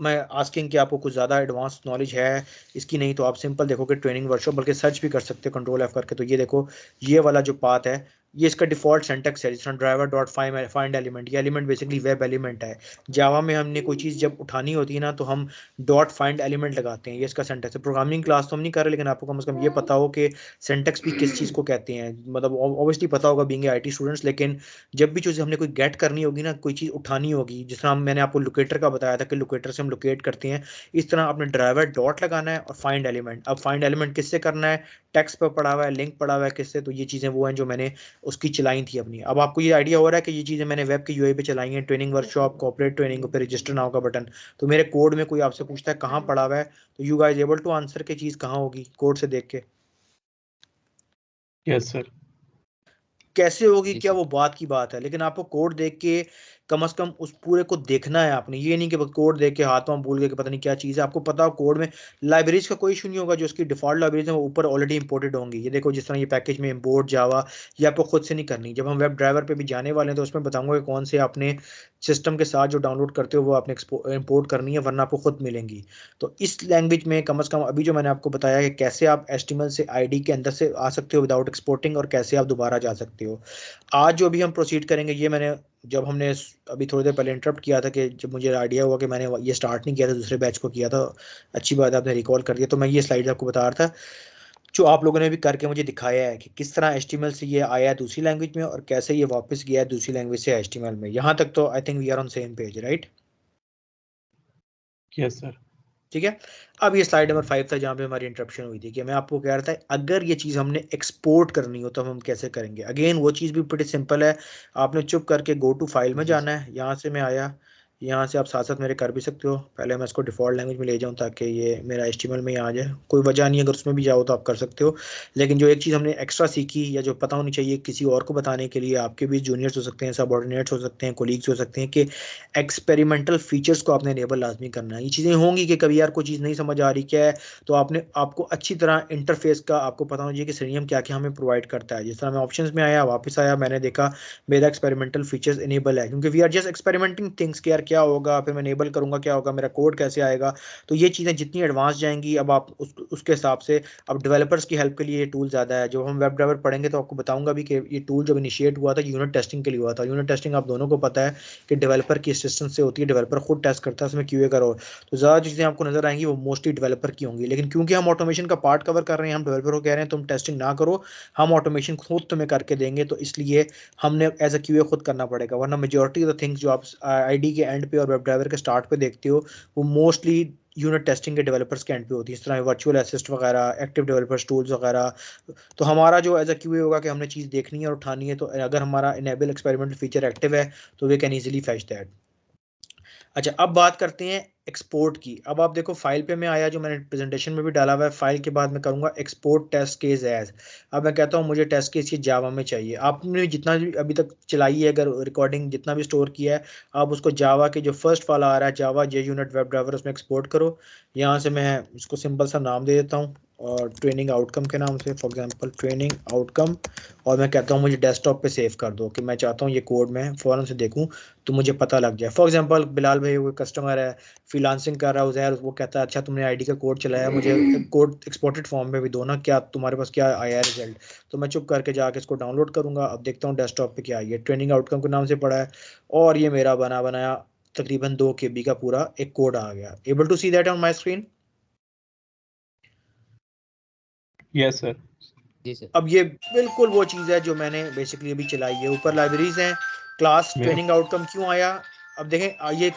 मैं आस्किंग कि आपको कुछ ज़्यादा एडवांस नॉलेज है इसकी, नहीं तो आप सिंपल देखोगे ट्रेनिंग वर्कशॉप, बल्कि सर्च भी कर सकते हो कंट्रोल एफ करके। तो ये देखो, ये वाला जो पाथ है ये इसका डिफॉल्ट सेंटेक्स है, जिस तरह ड्राइवर डॉट फाइंड एलिमेंट, ये एलिमेंट बेसिकली वेब एलिमेंट है। जावा में हमने कोई चीज़ जब उठानी होती है ना, तो हम डॉट फाइंड एलिमेंट लगाते हैं, ये इसका सेंटेक्स है। प्रोग्रामिंग क्लास तो हम नहीं कर रहे, लेकिन आपको कम से कम ये पता हो कि सेंटेक्स भी किस चीज़ को कहते हैं, मतलब ऑब्वियसली पता होगा बीइंग IT स्टूडेंट्स। लेकिन जब भी चीज़ हमने कोई गेट करनी होगी ना, कोई चीज़ उठानी होगी, जिस तरह मैंने आपको लोकेटर का बताया था कि लोकेटर से हम लोकेट करते हैं, इस तरह आपने ड्राइवर डॉट लगाना है और फाइंड एलिमेंट। अब फाइंड एलिमेंट किससे करना है, टेक्स्ट पर पड़ा हुआ है, लिंक पड़ा हुआ है किससे, तो ये चीज़ें वो हैं जो मैंने उसकी चलाई थी अपनी। अब आपको ये आइडिया हो रहा है कि ये चीज़ें मैंने वेब के यूआई पे चलाई हैं, ट्रेनिंग वर्कशॉप, कॉर्पोरेट ट्रेनिंग, पे रजिस्टर नाउ का बटन। तो मेरे कोड में कोई आपसे पूछता है कहाँ पड़ा हुआ है, तो you guys able to answer कि चीज़ कहाँ होगी कोड से देख के? Yes sir. कैसे होगी, जी क्या सर। वो बात की बात है, लेकिन आपको कोड देख के कम से कम उस पूरे को देखना है आपने, ये नहीं कि बस कोड देख के हाथ पांव भूल गए कि पता नहीं क्या चीज़ है। आपको पता हो कोड में लाइब्रेरीज का कोई इशू नहीं होगा, जो उसकी डिफॉल्ट लाइब्रेरीज है वो ऊपर ऑलरेडी इंपोर्टेड होंगी। ये देखो जिस तरह ये पैकेज में इंपोर्ट जावा, ये आपको खुद से नहीं करनी। जब हम वेब ड्राइवर पे भी जाने वाले हैं तो उसमें बताऊंगा कि कौन से आपने सिस्टम के साथ जो डाउनलोड करते हो वो आपने इंपोर्ट करनी है, वरना आपको खुद मिलेंगी। तो इस लैंग्वेज में कम से कम अभी जो मैंने आपको बताया कि कैसे आप HTML से ID के अंदर से आ सकते हो विदाउट एक्सपोर्टिंग, और कैसे आप दोबारा जा सकते हो। आज जो भी हम प्रोसीड करेंगे, ये मैंने जब हमने अभी थोड़ी देर पहले इंटरप्ट किया था, कि जब मुझे आइडिया हुआ कि मैंने ये स्टार्ट नहीं किया था, दूसरे बैच को किया था, अच्छी बात है आपने रिकॉल कर दिया, तो मैं ये स्लाइड आपको बता रहा था। जो आप लोगों ने भी करके मुझे दिखाया है कि किस तरह HTML से ये आया है दूसरी लैंग्वेज में और कैसे ये वापस गया है दूसरी लैंग्वेज से HTML में। यहाँ तक तो I think we are on same page, right? Yes sir. ठीक है। अब ये स्लाइड नंबर 5 था जहाँ पे हमारी इंटरप्शन हुई थी कि मैं आपको कह रहा था अगर ये चीज़ हमने एक्सपोर्ट करनी हो तो हम कैसे करेंगे। अगेन वो चीज़ भी बड़ी सिंपल है। आपने चुप करके गो टू फाइल में जाना है। यहाँ से मैं आया, यहाँ से आप साथ साथ मेरे कर भी सकते हो। पहले मैं इसको डिफ़ॉल्ट लैंग्वेज में ले जाऊँ ताकि ये मेरा HTML में ही आ जाए। कोई वजह नहीं, अगर उसमें भी जाओ तो आप कर सकते हो। लेकिन जो एक चीज़ हमने एक्स्ट्रा सीखी या जो पता होनी चाहिए किसी और को बताने के लिए, आपके भी जूनियर्स हो सकते हैं, सबऑर्डिनेट्स हो सकते हैं, कोलीग्स हो सकते हैं, कि एक्सपेरिमेंटल फीचर्स को आपने इनेबल लाजमी करना है। ये चीज़ें होंगी कि कभी यार कोई चीज़ नहीं समझ आ रही क्या है, तो आपको अच्छी तरह इंटरफेस का आपको पता होना चाहिए कि Selenium क्या क्या हमें प्रोवाइड करता है। जिस तरह मैं ऑप्शंस में आया, वापस आया, मैंने देखा मेरा एक्सपेरिमेंटल फीचर्स इनेबल है, क्योंकि we are just experimenting things कि यार क्या होगा, फिर मैं इनेबल करूंगा क्या होगा, मेरा कोड कैसे आएगा। तो ये चीज़ें जितनी एडवांस जाएंगी, अब आप उसके हिसाब से अब डेवलपर्स की हेल्प के लिए ये टूल ज़्यादा है। जब हम वेब ड्राइवर पढ़ेंगे तो आपको बताऊंगा भी कि ये टूल जब इनिशिएट हुआ था यूनिट टेस्टिंग के लिए हुआ था। यूनिट टेस्टिंग आप दोनों को पता है कि डेवलपर की असिस्टेंस से होती है, डेवलपर खुद टेस्ट करता है, उसमें QA करो। तो ज़्यादा चीज़ें आपको नजर आएंगी वो मोस्टली डेवलपर की होंगी। लेकिन क्योंकि हम ऑटोमेशन का पार्ट कवर कर रहे हैं, हम डेवलपर को कह रहे हैं तुम टेस्टिंग ना करो, हम ऑटोमेशन खुद तुम्हें करके देंगे, तो इसलिए हमने एज अ QA खुद करना पड़ेगा। वरना मेजोरिटी ऑफ द थिंग्स जो आप ID के एंड पे और वेब ड्राइवर के स्टार्ट पे देखते हो वो मोस्टली यूनिट टेस्टिंग के डेवलपर्स के एंड पे होती है। इस तरह वर्चुअल असिस्ट वगैरह, एक्टिव डेवलपर्स टूल्स वगैरह। तो हमारा जो एज अ QA होगा कि हमने चीज़ देखनी है और उठानी है, तो अगर हमारा इनेबल एक्सपेरिमेंटल फीचर एक्टिव है तो we can easily fetch that. अच्छा, अब बात करते हैं एक्सपोर्ट की। अब आप देखो फाइल पे मैं आया, जो मैंने प्रेजेंटेशन में भी डाला हुआ है। फाइल के बाद मैं करूंगा एक्सपोर्ट टेस्ट केस एज। अब मैं कहता हूँ मुझे टेस्ट केस ये जावा में चाहिए। आपने जितना भी अभी तक चलाई है, अगर रिकॉर्डिंग जितना भी स्टोर किया है, आप उसको जावा के जो फर्स्ट वाला आ रहा है जावा JUnit वेब ड्राइवर, उसमें एक्सपोर्ट करो। यहाँ से मैं इसको सिंपल सा नाम दे देता हूँ और ट्रेनिंग आउटकम के नाम से, फॉर एग्जांपल ट्रेनिंग आउटकम। और मैं कहता हूँ मुझे डेस्कटॉप पे सेव कर दो, कि मैं चाहता हूँ ये कोड मैं फ़ौरन से देखूँ तो मुझे पता लग जाए। फॉर एग्जांपल बिलाल भाई कोई कस्टमर है, फ्रीलांसिंग कर रहा है उज़ैर, वो कहता है अच्छा तुमने ID का कोड चलाया, मुझे कोड एक्सपोर्टेड फॉर्म में भी दो ना, क्या तुम्हारे पास क्या आया है रिजल्ट। तो मैं चुप करके जाके इसको डाउनलोड करूंगा। अब देखता हूँ डेस्कटॉप पे क्या है, ये ट्रेनिंग आउटकम के नाम से पड़ा है और ये मेरा बना बनाया तकरीबन 2 KB का पूरा एक कोड आ गया। Able to see that on my screen? Yes sir. जी सर। अब ये बिल्कुल वो चीज़ है जो मैंने बेसिकली अभी चलाई है। ऊपर लाइब्रेरीज हैं, क्लास मेरा ट्रेनिंग आउटकम क्यों आया। अब देखें ये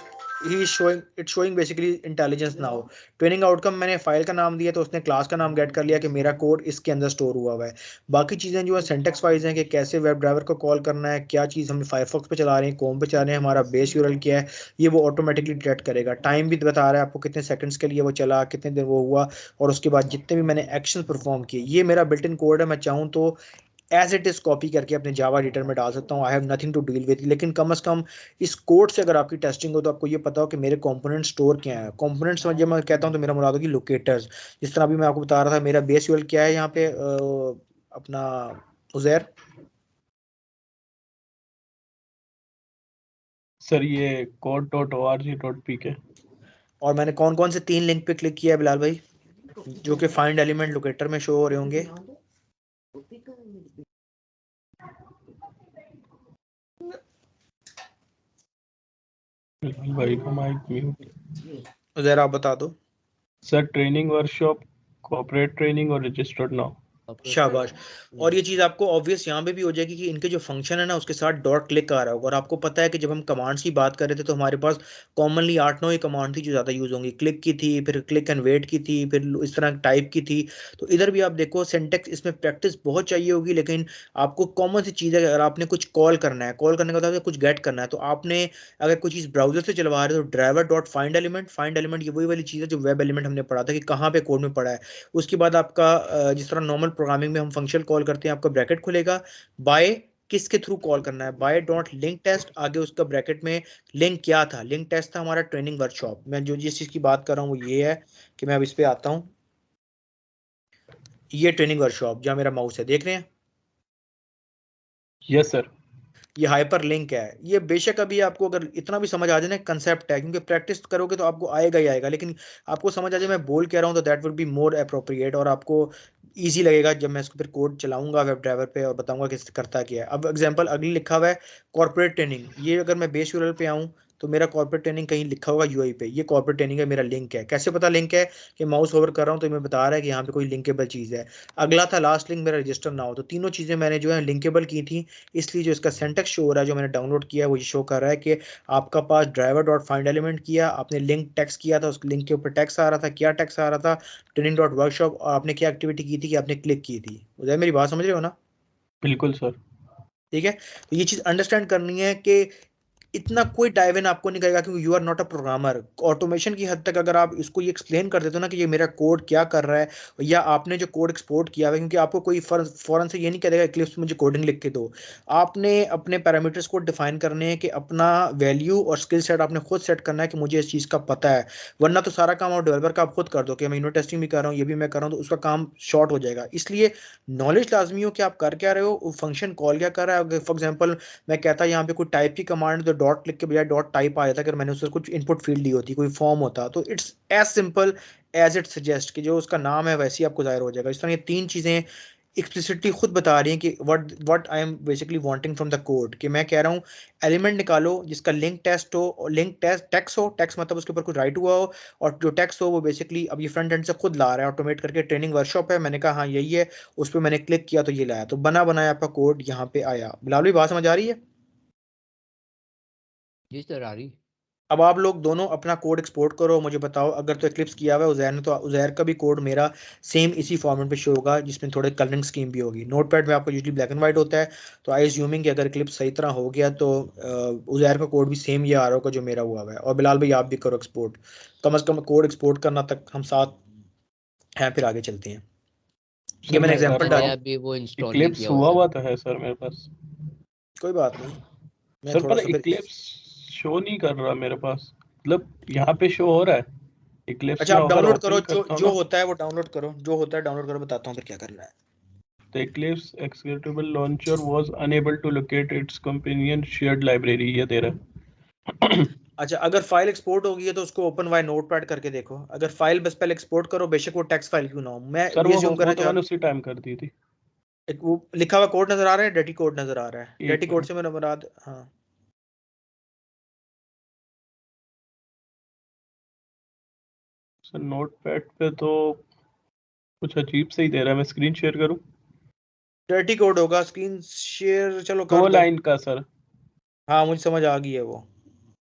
he showing it showing basically intelligence now. Training outcome मैंने फाइल का नाम दिया तो उसने क्लास का नाम गेट कर लिया कि मेरा कोड इसके अंदर स्टोर हुआ हुआ है। बाकी चीज़ें जो है सिंटेक्स वाइज हैं कि कैसे वेब ड्राइवर को कॉल करना है, क्या चीज़ हम फायरफॉक्स पे चला रहे हैं, कॉम पे चला रहे हैं, हमारा बेस यूआरएल क्या है, ये वो ऑटोमेटिकली डिटेक्ट करेगा। टाइम भी बता रहा है आपको कितने सेकंड्स के लिए वो चला, कितने देर वो हुआ, और उसके बाद जितने भी मैंने एक्शन परफॉर्म किए। ये मेरा बिल्ट इन कोड है। मैं चाहूँ तो एज इट इज कॉपी करके अपने जावा एडिटर में डाल सकता हूँ। I have nothing to deal with. लेकिन कम से कम इस कोड से अगर आपकी टेस्टिंग हो तो आपको ये पता हो कि मेरे कंपोनेंट स्टोर क्या है। कंपोनेंट्स में जब मैं कहता हूँ तो मेरा मुराद होगी लोकेटर्स। जिस तरह अभी मैं आपको बता रहा था मेरा बेस यूआरएल क्या है यहाँ पे अपना उजैर। सर ये code.org.pk। और मैंने कौन कौन से 3 लिंक पे क्लिक किया है बिलाल भाई, जो कि फाइंड एलिमेंट लोकेटर में शो हो रहे होंगे? भाई का माइक म्यूट। उजैर आप बता दो। Sir training workshop, corporate training और रजिस्टर्ड नाउ। शाबाश। और ये चीज़ आपको ऑब्वियस यहाँ पे भी हो जाएगी कि इनके जो फंक्शन है ना उसके साथ डॉट क्लिक आ रहा होगा। और आपको पता है कि जब हम कमांड्स की बात कर रहे थे तो हमारे पास कॉमनली 8-9 ही कमांड थी जो ज़्यादा यूज़ होंगी। क्लिक की थी, फिर क्लिक एंड वेट की थी, फिर इस तरह टाइप की थी। तो इधर भी आप देखो सिंटेक्स, इसमें प्रैक्टिस बहुत चाहिए होगी। लेकिन आपको कॉमन सी चीज़ है कि अगर आपने कुछ कॉल करना है, कॉल करने का मतलब है कुछ गेट करना है, तो आपने अगर कोई चीज़ ब्राउजर से चलवा रहे हो तो driver dot find element, find element ये वही वाली चीज़ है जो वेब एलिमेंट हमने पढ़ा था कि कहाँ पे कोड में पड़ा है। उसके बाद आपका जिस तरह नॉर्मल प्रोग्रामिंग में हम फंक्शन कॉल करते हैं, आपका ब्रैकेट खुलेगा। बाय किसके थ्रू कॉल करना है, बाय डॉट लिंक टेस्ट, आगे उसका ब्रैकेट में लिंक क्या था, लिंक टेस्ट था हमारा ट्रेनिंग वर्कशॉप। मैं जो जिस चीज़ की बात कर रहा हूँ वो ये है कि मैं अब इस पे आता हूँ। ये ट्रेनिंग वर्कशॉप जहाँ मेरा माउस है, देख रहे हैं? Yes sir. ये हाइपर लिंक है। ये बेशक अभी आपको अगर इतना भी समझ आ जाए ना, कंसेप्ट है, क्योंकि प्रैक्टिस करोगे तो आपको आएगा ही आएगा। लेकिन आपको समझ आ जाए मैं बोल क्या रहा हूँ तो that would be more appropriate, और आपको ईजी लगेगा जब मैं इसको फिर कोड चलाऊंगा वेब ड्राइवर पे और बताऊंगा किस करता क्या है। अब एग्जांपल अगली लिखा हुआ है कॉर्पोरेट ट्रेनिंग। ये अगर मैं बेस यूआरएल पे आऊँ तो मेरा कॉर्पोरेट ट्रेनिंग कहीं लिखा होगा यूआई पे, ये कॉर्पोरेट ट्रेनिंग है, मेरा लिंक है। कैसे पता लिंक है? कि माउस ओवर कर रहा हूँ तो मैं बता रहा है कि यहाँ पे कोई लिंकेबल चीज़ है। अगला था लास्ट लिंक मेरा रजिस्टर नाउ। तो तीनों चीज़ें मैंने जो है लिंकेबल की थी, इसलिए जो इसका सिंटैक्स शो हो रहा है जो मैंने डाउनलोड किया है वो ये शो कर रहा है कि आपका पास ड्राइवर डॉट फाइंड एलिमेंट किया, आपने लिंक टेक्स्ट किया था, उस लिंक के ऊपर टेक्स्ट आ रहा था। क्या टेक्स्ट आ रहा था? Training dot workshop. और आपने क्या एक्टिविटी की थी कि आपने क्लिक की थी। उदय मेरी बात समझ रहे हो ना? बिल्कुल सर। ठीक है, तो ये चीज़ अंडरस्टैंड करनी है कि इतना कोई डाइव इन आपको नहीं करेगा क्योंकि you are not a programmer. Automation की हद तक अगर आप इसको ये एक्सप्लेन कर देते हो ना कि ये मेरा कोड क्या कर रहा है, या आपने जो कोड एक्सपोर्ट किया हुआ है, क्योंकि आपको कोई फौरन से ये नहीं करेगा इक्लिप्स मुझे कोडिंग लिख के दो। आपने अपने पैरामीटर्स को डिफाइन करने हैं कि अपना वैल्यू और स्किल सेट आपने खुद सेट करना है कि मुझे इस चीज़ का पता है। वरना तो सारा काम आप डेवलपर का आप खुद कर दो कि मैं यूनिट टेस्टिंग भी कर रहा हूँ, ये भी मैं कर रहा हूँ, तो उसका काम शॉर्ट हो जाएगा। इसलिए नॉलेज लाजमी हो कि आप कर क्या रहे हो, फंक्शन कॉल क्या कर रहा है। फॉर एग्जाम्पल मैं कहता यहाँ पे कोई टाइप की कमांड तो डॉट लिख के बजाय डॉट टाइप आ जाता अगर मैंने उससे कुछ इनपुट फील्ड दी होती, कोई फॉर्म होता। तो it's as simple as it suggest कि जो उसका नाम है वैसे ही आपको जाहिर हो जाएगा। इस तरह ये तीन चीज़ें एक्सप्लिसिटली खुद बता रही हैं कि what I am basically wanting from the code. कि मैं कह रहा हूँ एलिमेंट निकालो जिसका लिंक टेस्ट हो, लिंक टेस्ट टेक्स्ट हो, टेक्स्ट मतलब उसके ऊपर कुछ राइट हुआ हो, और जो टेक्स्ट हो वो बेसिकली अब ये फ्रंट एंड से खुद ला रहा है ऑटोमेट करके। ट्रेनिंग वर्कशॉप है, मैंने कहा हाँ यही है, उस पर मैंने क्लिक किया तो ये लाया, तो बना बनाया आपका कोड यहाँ पे आया। बिलाल भाई बात समझ आ रही है? जी सर आ रही। अब आप लोग दोनों अपना कोड एक्सपोर्ट करो, मुझे बताओ। अगर तो एक्लिप्स किया हुआ है उजैर ने, तो उजैर का भी कोड मेरा सेम इसी फॉर्मेट पे शो होगा जिसमें थोड़े कलरिंग स्कीम भी होगी। नोटपैड में आपको यूजली ब्लैक एंड वाइट होता है, तो आई एज्यूमिंग कि अगर एक्लिप्स सही तरह हो गया तो उजैर का कोड भी सेम ये आ रहा होगा जो मेरा हुआ है। और बिलाल भाई आप भी करो एक्सपोर्ट, कम से कम कोड एक्सपोर्ट करना तक हम साथ हैं, फिर आगे चलते हैं। ये सर मैंने मैं कर एग्जांपल रहा मैंने डाली। हूँ। अभी वो इंस्टॉल नहीं इक्लिप्स किया हुआ हुआ सर। हुआ तो है सर मेरे पास। कोई बात नहीं, मैं सर थोड़ा पर सा फिर इक्लिप्स शो नहीं कर रहा मेरे पास, मतलब यहाँ पे शो हो रहा है इक्लिप्स अच्छा में। आप अगर डाउनलोड करो, ओपन जो करता हूँ जो ना, होता है वो डाउनलोड करो, जो होता है डाउनलोड करो, बताता हूँ फिर क्या करना है। the Eclipse executable launcher was unable to locate its companion shared library, ये दे रहा है। अच्छा अगर फाइल एक्सपोर्ट होगी है तो उसको ओपन वाई नोटपैड करके देखो। अगर फाइल बस पहले एक्सपोर्ट करो, बेशक वो टेक्स्ट फाइल क्यों ना हो। मैं सर ये ज्यूम वो करना तो चाह मैंने रहा उसी टाइम कर दी थी। हूँ, वो लिखा हुआ कोड नजर आ रहा है, डेटी कोड नजर आ रहा है। एक डेटी कोड मिनट से मेरा मुराद, हाँ सर, नोटपैड पे तो कुछ अजीब से ही दे रहा है। मैं स्क्रीन शेयर करूं? डेटी कोड होगा। स्क्रीन शेयर चलो दो कर दो। लाइन का सर। हाँ मुझे समझ आ गई है वो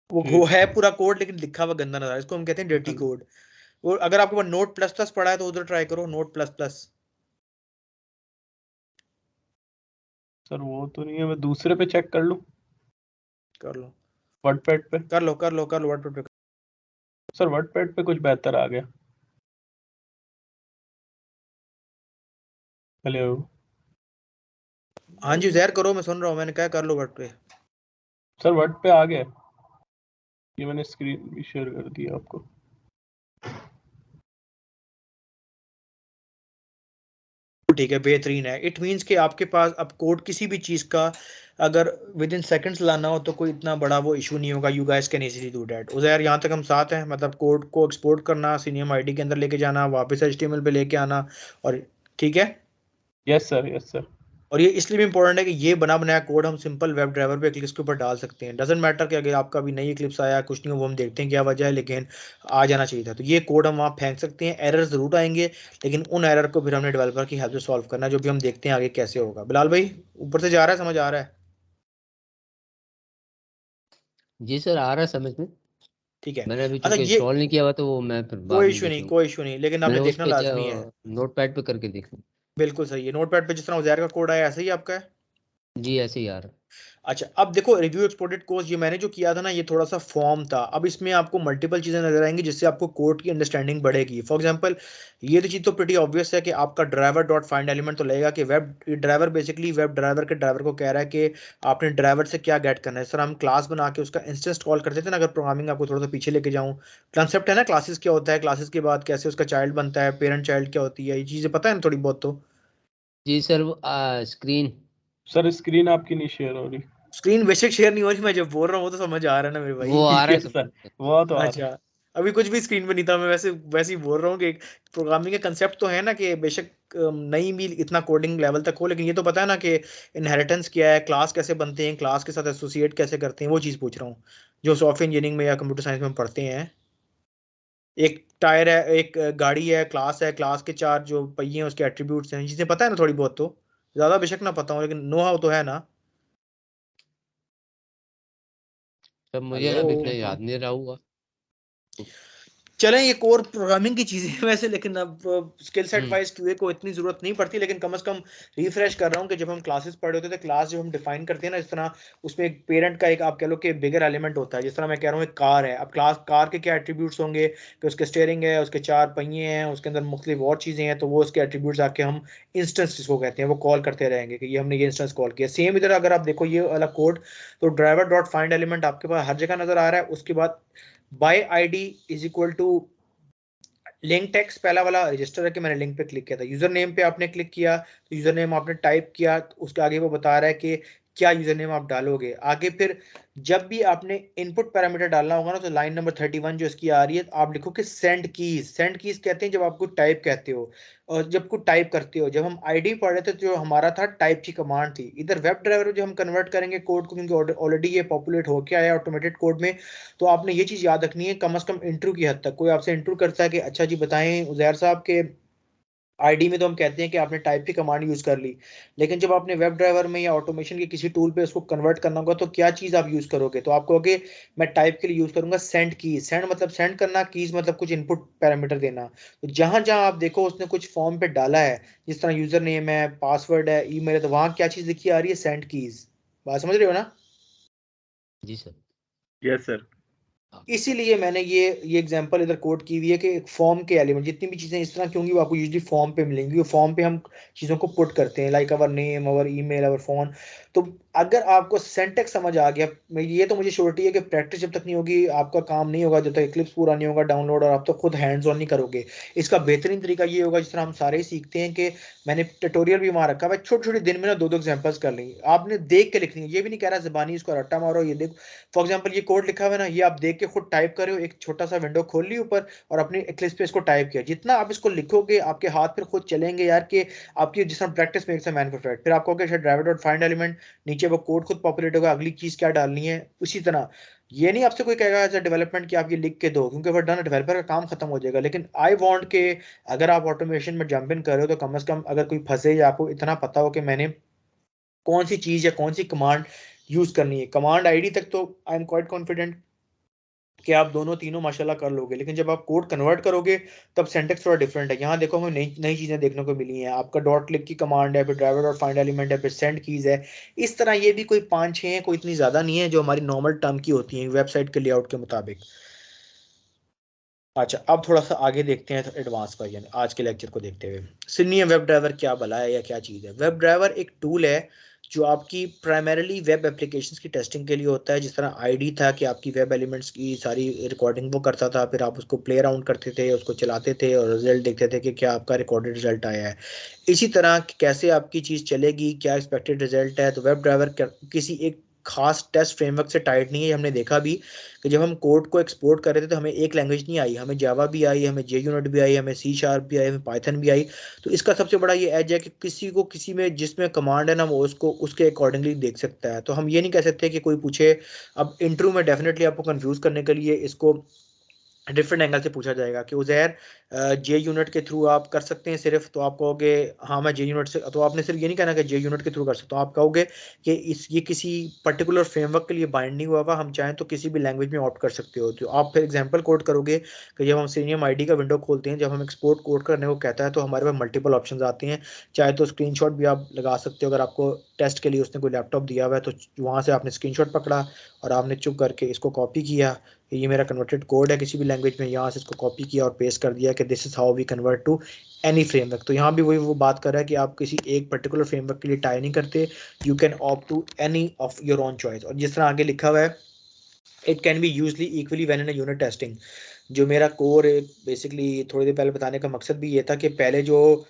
ठीक। है पूरा कोड लेकिन लिखा हुआ गंदा नजर आ रहा है, इसको हम कहते हैं डेटी कोड। वो अगर आपके पास नोट प्लस प्लस पड़ा है तो उधर ट्राई करो, नोट प्लस प्लस। सर वो तो नहीं है, मैं दूसरे पे चेक कर लूं, कर लो वर्डपैड पे। कर लो कर लो कर लो वर्ड पे। सर वर्डपैड पे कुछ बेहतर आ गया। हेलो। हाँ जी जहर करो, मैं सुन रहा हूँ, मैंने क्या कर लो वर्ड पे। सर वर्ड पे आ गया, ये मैंने स्क्रीन भी शेयर कर दिया आपको। ठीक है बेहतरीन है। इट मीन्स कि आपके पास अब कोड किसी भी चीज़ का अगर विद इन सेकेंड्स लाना हो तो कोई इतना बड़ा वो इशू नहीं होगा। You guys can easily do that. Uzair यहाँ तक हम साथ हैं, मतलब कोड को एक्सपोर्ट करना, सीनियम आईडी के अंदर लेके जाना, वापस एचटीएमएल पे लेके आना, और ठीक है। Yes sir, yes sir. और ये इसलिए भी इंपॉर्टेंट है कि ये बना बनाया कोड हम सिंपल वेब ड्राइवर पे क्लिप्स के ऊपर डाल सकते हैं। डजेंट मैटर कि अगर आपका भी नई क्लिप्स आया कुछ नहीं हो, वो हम देखते हैं क्या वजह है, लेकिन आ जाना चाहिए था। तो ये कोड हम वहाँ फेंक सकते हैं। एरर जरूर आएंगे, लेकिन उन एरर को फिर हमने डेवलपर की हेल्प से सॉल्व करना है, जो भी हम देखते हैं आगे कैसे होगा। बिलाल भाई ऊपर से जा रहा है, समझ आ रहा है? जी सर आ रहा है समझ में। ठीक है। मैंने अभी अच्छा चूंकि ये इंस्टॉल नहीं किया हुआ तो वो मैं फिर बाद कोई में इशू देख नहीं, लूँगा। कोई इशू नहीं, लेकिन मैंने आपने उस देखना पे लाजमी है। नोट पैड पे करके देख लूँ। बिल्कुल सही है। नोटपैड पे जिस तरह उजैर का कोड आया ऐसे ही आपका है। जी ऐसे ही आ रहा है। अच्छा अब देखो रिव्यू एक्सपोर्टेड कोर्स ये मैंने जो किया था ना, ये थोड़ा सा फॉर्म था। अब इसमें आपको मल्टीपल चीज़ें नजर आएंगी जिससे आपको कोड की अंडरस्टैंडिंग बढ़ेगी। फॉर एग्जांपल ये तो चीज़ तो प्रीटी ऑब्वियस है कि आपका ड्राइवर डॉट फाइंड एलिमेंट तो लगेगा कि web driver basically web driver के ड्राइवर को कह रहा है कि आपने ड्राइवर से क्या गेट करना है। सर हम क्लास बना के उसका इंस्टेंस कॉल करते थे ना, अगर प्रोग्रामिंग आपको थोड़ा सा पीछे लेके जाऊँ, कंसेप्ट है ना क्लासेस क्या होता है, क्लासेस के बाद कैसे उसका चाइल्ड बनता है, पेरेंट चाइल्ड क्या होती है, ये चीज़ें पता है ना थोड़ी बहुत तो। जी सर स्क्रीन। सर स्क्रीन आपकी नहीं शेयर हो रही। स्क्रीन बेशक शेयर नहीं हो रही, मैं जो बोल रहा हूँ वो तो समझ आ रहा है ना मेरे भाई। वो आ रहा है यस सब सर, कुछ। वो तो आ रहा अच्छा है। अभी कुछ भी स्क्रीन पे नहीं था, मैं वैसे ही बोल रहा हूँ कि प्रोग्रामिंग का कंसेप्ट तो है ना कि बेशक नहीं भी इतना कोडिंग लेवल तक हो, लेकिन ये तो पता है ना कि इनहेरिटेंस क्या है, क्लास कैसे बनते हैं, क्लास के साथ एसोसिएट कैसे करते हैं, वो चीज़ पूछ रहा हूँ जो सॉफ्टवेयर इंजीनियरिंग में या कंप्यूटर साइंस में हम पढ़ते हैं। एक टायर है, एक गाड़ी है, क्लास है, क्लास के चार जो पहिए हैं उसके एट्रीब्यूट्स हैं, चीज़ें पता है ना थोड़ी बहुत, तो ज़्यादा बेशक ना पता हो लेकिन नो हाउ तो है ना। सब मुझे हेलो। अब इतना याद नहीं रहा हुआ। चलें ये कोर प्रोग्रामिंग की चीज़ें हैं वैसे, लेकिन अब स्किल सेट हम्म। वाइज क्यूए को इतनी ज़रूरत नहीं पड़ती, लेकिन कम से कम रिफ्रेश कर रहा हूँ कि जब हम क्लासेस पढ़ रहे होते थे, क्लास जब हम डिफाइन करते हैं ना, इस तरह उसमें एक पेरेंट का एक आप कह लो कि बिगर एलिमेंट होता है। जिस तरह मैं कह रहा हूँ एक कार है, अब क्लास कार के क्या एट्रीब्यूट्स होंगे कि उसके स्टेयरिंग है, उसके चार पहिए हैं, उसके अंदर मुख्तलिफ और चीज़ें हैं, तो वो उसके एट्रीब्यूट्स आके हम इंस्टेंस जिसको कहते हैं वो कॉल करते रहेंगे कि ये हमने ये इंस्टेंस कॉल किया। सेम इधर अगर आप देखो ये वाला कोड, तो ड्राइवर डॉट फाइंड एलिमेंट आपके पास हर जगह नजर आ रहा है। उसके बाद by ID is equal to link text, पहला वाला रजिस्टर है कि मैंने लिंक पे क्लिक किया था, यूजर नेम पे आपने क्लिक किया तो यूजर नेम आपने टाइप किया, तो उसके आगे वो बता रहा है कि क्या यूजर नेम आप डालोगे आगे। फिर जब भी आपने इनपुट पैरामीटर डालना होगा ना, तो लाइन नंबर 31 जो इसकी आ रही है, आप लिखो कि सेंड कीज। सेंड कीज कहते हैं जब आपको टाइप कहते हो और जब को टाइप करते हो। जब हम आईडी पढ़ रहे थे तो जो हमारा था टाइप की कमांड थी। इधर वेब ड्राइवर जो हम कन्वर्ट करेंगे कोड को, क्योंकि ऑलरेडी ये पॉपुलेट होके आया ऑटोमेटेड कोड में, तो आपने ये चीज याद रखनी है कम से कम इंट्रो की हद तक। कोई आपसे इंट्रो करता है कि अच्छा जी बताएं उजैर साहब के आईडी में, तो हम कहते हैं कि आपने टाइप की कमांड यूज कर ली, लेकिन जब आपने वेब ड्राइवर में या ऑटोमेशन के किसी टूल पे उसको कन्वर्ट करना होगा तो क्या चीज आप यूज करोगे, तो आप कहोगे मैं टाइप के लिए यूज करूंगा सेंड कीज। सेंड मतलब सेंड करना, कीज मतलब कुछ इनपुट पैरामीटर देना। तो जहां जहां आप देखो उसने कुछ फॉर्म पे डाला है, जिस तरह यूजर नेम है, पासवर्ड है, ईमेल है, तो वहां क्या चीज लिखी आ रही है, सेंड कीज। बात समझ रहे हो ना। जी सर। Yes sir. इसीलिए मैंने ये एग्जांपल इधर कोट की हुई है कि एक फॉर्म के एलिमेंट जितनी भी चीजें इस तरह की होंगी वो आपको यूजुअली फॉर्म पे मिलेंगी। वो फॉर्म पे हम चीजों को पुट करते हैं, like our name, our email, our phone. तो अगर आपको सिंटैक्स समझ आ गया, ये तो मुझे श्योरिटी है कि प्रैक्टिस जब तक नहीं होगी आपका काम नहीं होगा, जब तक इक्लिप्स पूरा नहीं होगा डाउनलोड और आप तो खुद हैंड्स ऑन नहीं करोगे। इसका बेहतरीन तरीका ये होगा, जिस तरह हम सारे ही सीखते हैं कि मैंने ट्यूटोरियल भी वहां रखा है, छोटे छोटे दिन में ना दो दो एग्जांपल्स कर ली, आपने देख के लिखनी है। ये भी नहीं कह रहा जबानी इसको रट्टा मारो, ये देखो फॉर एग्जांपल ये कोड लिखा हुआ है ना, ये आप देख के खुद टाइप कर रहे हो, एक छोटा सा विंडो खोल ली ऊपर और अपनी एक्लिप्स पे इसको टाइप किया। जितना आप इसको लिखोगे आपके हाथ फिर खुद चलेंगे यार, कि आपकी जिस तरह practice makes a man perfect. फिर आपको ड्राइवर डॉट फाइंड एलिमेंट, नीचे वो कोड खुद पॉपुलेट होगा, अगली चीज क्या डालनी है। उसी तरह ये नहीं आपसे कोई कहेगा एज अ डेवलपमेंट कि आप ये लिख के दो, क्योंकि वो डन डेवलपर का काम खत्म हो जाएगा। लेकिन आई वांट के अगर आप ऑटोमेशन में जंप इन कर रहे हो तो कम से कम अगर कोई फंसे या आपको इतना पता हो कि मैंने कौन सी चीज या कौन सी कमांड यूज करनी है। कमांड आईडी तक तो आई एम क्वाइट कॉन्फिडेंट कि आप दोनों तीनों माशाल्लाह कर लोगे, लेकिन जब आप कोड कन्वर्ट करोगे तब सिंटैक्स थोड़ा डिफरेंट है। यहाँ देखो हमें नई नई चीजें देखने को मिली हैं। आपका डॉट क्लिक की कमांड है, फिर ड्राइवर डॉट फाइंड एलिमेंट है, फिर सेंड कीज है। इस तरह ये भी कोई 5-6 हैं, कोई इतनी ज्यादा नहीं है जो हमारी नॉर्मल टर्म की होती हैं वेबसाइट के लेआउट के मुताबिक। अच्छा अब थोड़ा सा आगे देखते हैं एडवांस पर, यानी आज के लेक्चर को देखते हुए सुनिए वेब ड्राइवर क्या भला है या क्या चीज़ है। वेब ड्राइवर एक टूल है जो आपकी प्राइमरीली वेब एप्लीकेशंस की टेस्टिंग के लिए होता है। जिस तरह आईडी था कि आपकी वेब एलिमेंट्स की सारी रिकॉर्डिंग वो करता था, फिर आप उसको प्ले अराउंड करते थे, उसको चलाते थे और रिजल्ट देखते थे कि क्या आपका रिकॉर्डेड रिजल्ट आया है। इसी तरह कैसे आपकी चीज़ चलेगी, क्या एक्सपेक्टेड रिजल्ट है। तो वेब ड्राइवर किसी एक खास टेस्ट फ्रेमवर्क से टाइट नहीं है। हमने देखा भी कि जब हम कोड को एक्सपोर्ट कर रहे थे तो हमें एक लैंग्वेज नहीं आई, हमें जावा भी आई, हमें जे यूनिट भी आई, हमें सी शार्प भी आई, हमें पाइथन भी आई। तो इसका सबसे बड़ा ये एज है कि किसी को किसी में जिसमें कमांड है ना वो उसको उसके अकॉर्डिंगली देख सकता है। तो हम ये नहीं कह सकते कि कोई पूछे, अब इंटरव्यू में डेफिनेटली आपको कंफ्यूज करने के लिए इसको डिफरेंट एंगल से पूछा जाएगा कि उजैर जे यूनिट के थ्रू आप कर सकते हैं सिर्फ, तो आप कहोगे हाँ मैं जे यूनिट से, तो आपने सिर्फ ये नहीं कहना कि जे यूनिट के थ्रू कर सकते हो, आप कहोगे कि इस ये किसी पर्टिकुलर फ्रेमवर्क के लिए बाइंड नहीं हुआ हुआ, हम चाहें तो किसी भी लैंग्वेज में ऑप्ट कर सकते हो। तो आप फिर एग्जांपल कोड करोगे कि जब हम सीनियम आईडी का विंडो खोलते हैं, जब हम एक्सपोर्ट कोड करने को कहता है तो हमारे पास मल्टीपल ऑप्शन आते हैं। चाहे तो स्क्रीनशॉट भी आप लगा सकते हो, अगर आपको टेस्ट के लिए उसने कोई लैपटॉप दिया हुआ है तो वहाँ से आपने स्क्रीनशॉट पकड़ा और आपने चुप करके इसको कॉपी किया, ये मेरा कन्वर्टेड कोड है किसी भी लैंग्वेज में, यहाँ से इसको कॉपी किया और पेस्ट कर दिया कि this is how we convert to any framework. तो यहाँ भी वही वो बात कर रहा है कि आप किसी एक पर्टिकुलर फ्रेमवर्क के लिए टाई नहीं करते, you can opt to any of your own choice. और जिस तरह आगे लिखा हुआ है it can be usually equally when in unit testing. जो मेरा कोर बेसिकली थोड़ी देर पहले बताने का मकसद भी ये था कि पहले जो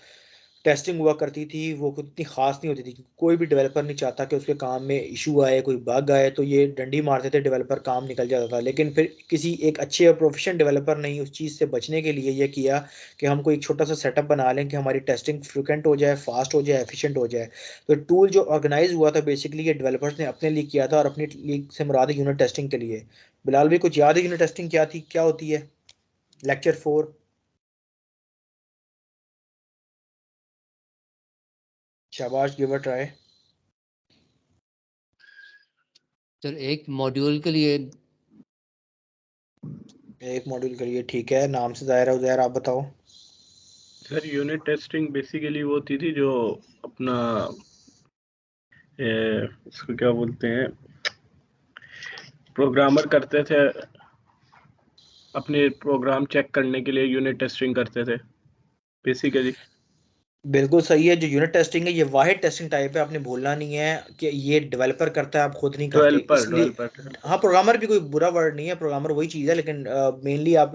टेस्टिंग हुआ करती थी वो खुद इतनी खास नहीं होती थी। कोई भी डेवलपर नहीं चाहता कि उसके काम में इशू आए, कोई बग आए तो ये डंडी मारते थे, डेवलपर काम निकल जाता था। लेकिन फिर किसी एक अच्छे और प्रोफेशनल डेवलपर ने उस चीज़ से बचने के लिए ये किया कि हम कोई एक छोटा सा सेटअप बना लें कि हमारी टेस्टिंग फ्रिक्वेंट हो जाए, फास्ट हो जाए, एफिशिएंट हो जाए। तो टूल जो ऑर्गेनाइज हुआ था बेसिकली ये डेवलपर्स ने अपने लिए किया था, और अपनी लीग से मुराद है यूनिट टेस्टिंग के लिए। बिलाल भी कुछ याद है यूनिट टेस्टिंग क्या थी, क्या होती है? लेक्चर 4। शाबाश, गिव अ ट्राई। सर एक मॉड्यूल के लिए एक मॉड्यूल के लिए, ठीक है। नाम से ज़ाहिर है। उज़ैर आप बताओ। सर यूनिट टेस्टिंग बेसिकली वो होती थी जो अपना इसको क्या बोलते हैं, प्रोग्रामर करते थे अपने प्रोग्राम चेक करने के लिए यूनिट टेस्टिंग करते थे बेसिकली। बिल्कुल सही है। जो यूनिट टेस्टिंग है ये वाहिद टेस्टिंग टाइप है, आपने भूलना नहीं है कि ये डेवलपर करता है, आप खुद नहीं करते, इसलिए। डेवलपर हाँ, प्रोग्रामर भी कोई बुरा वर्ड नहीं है, प्रोग्रामर वही चीज़ है, लेकिन मेनली आप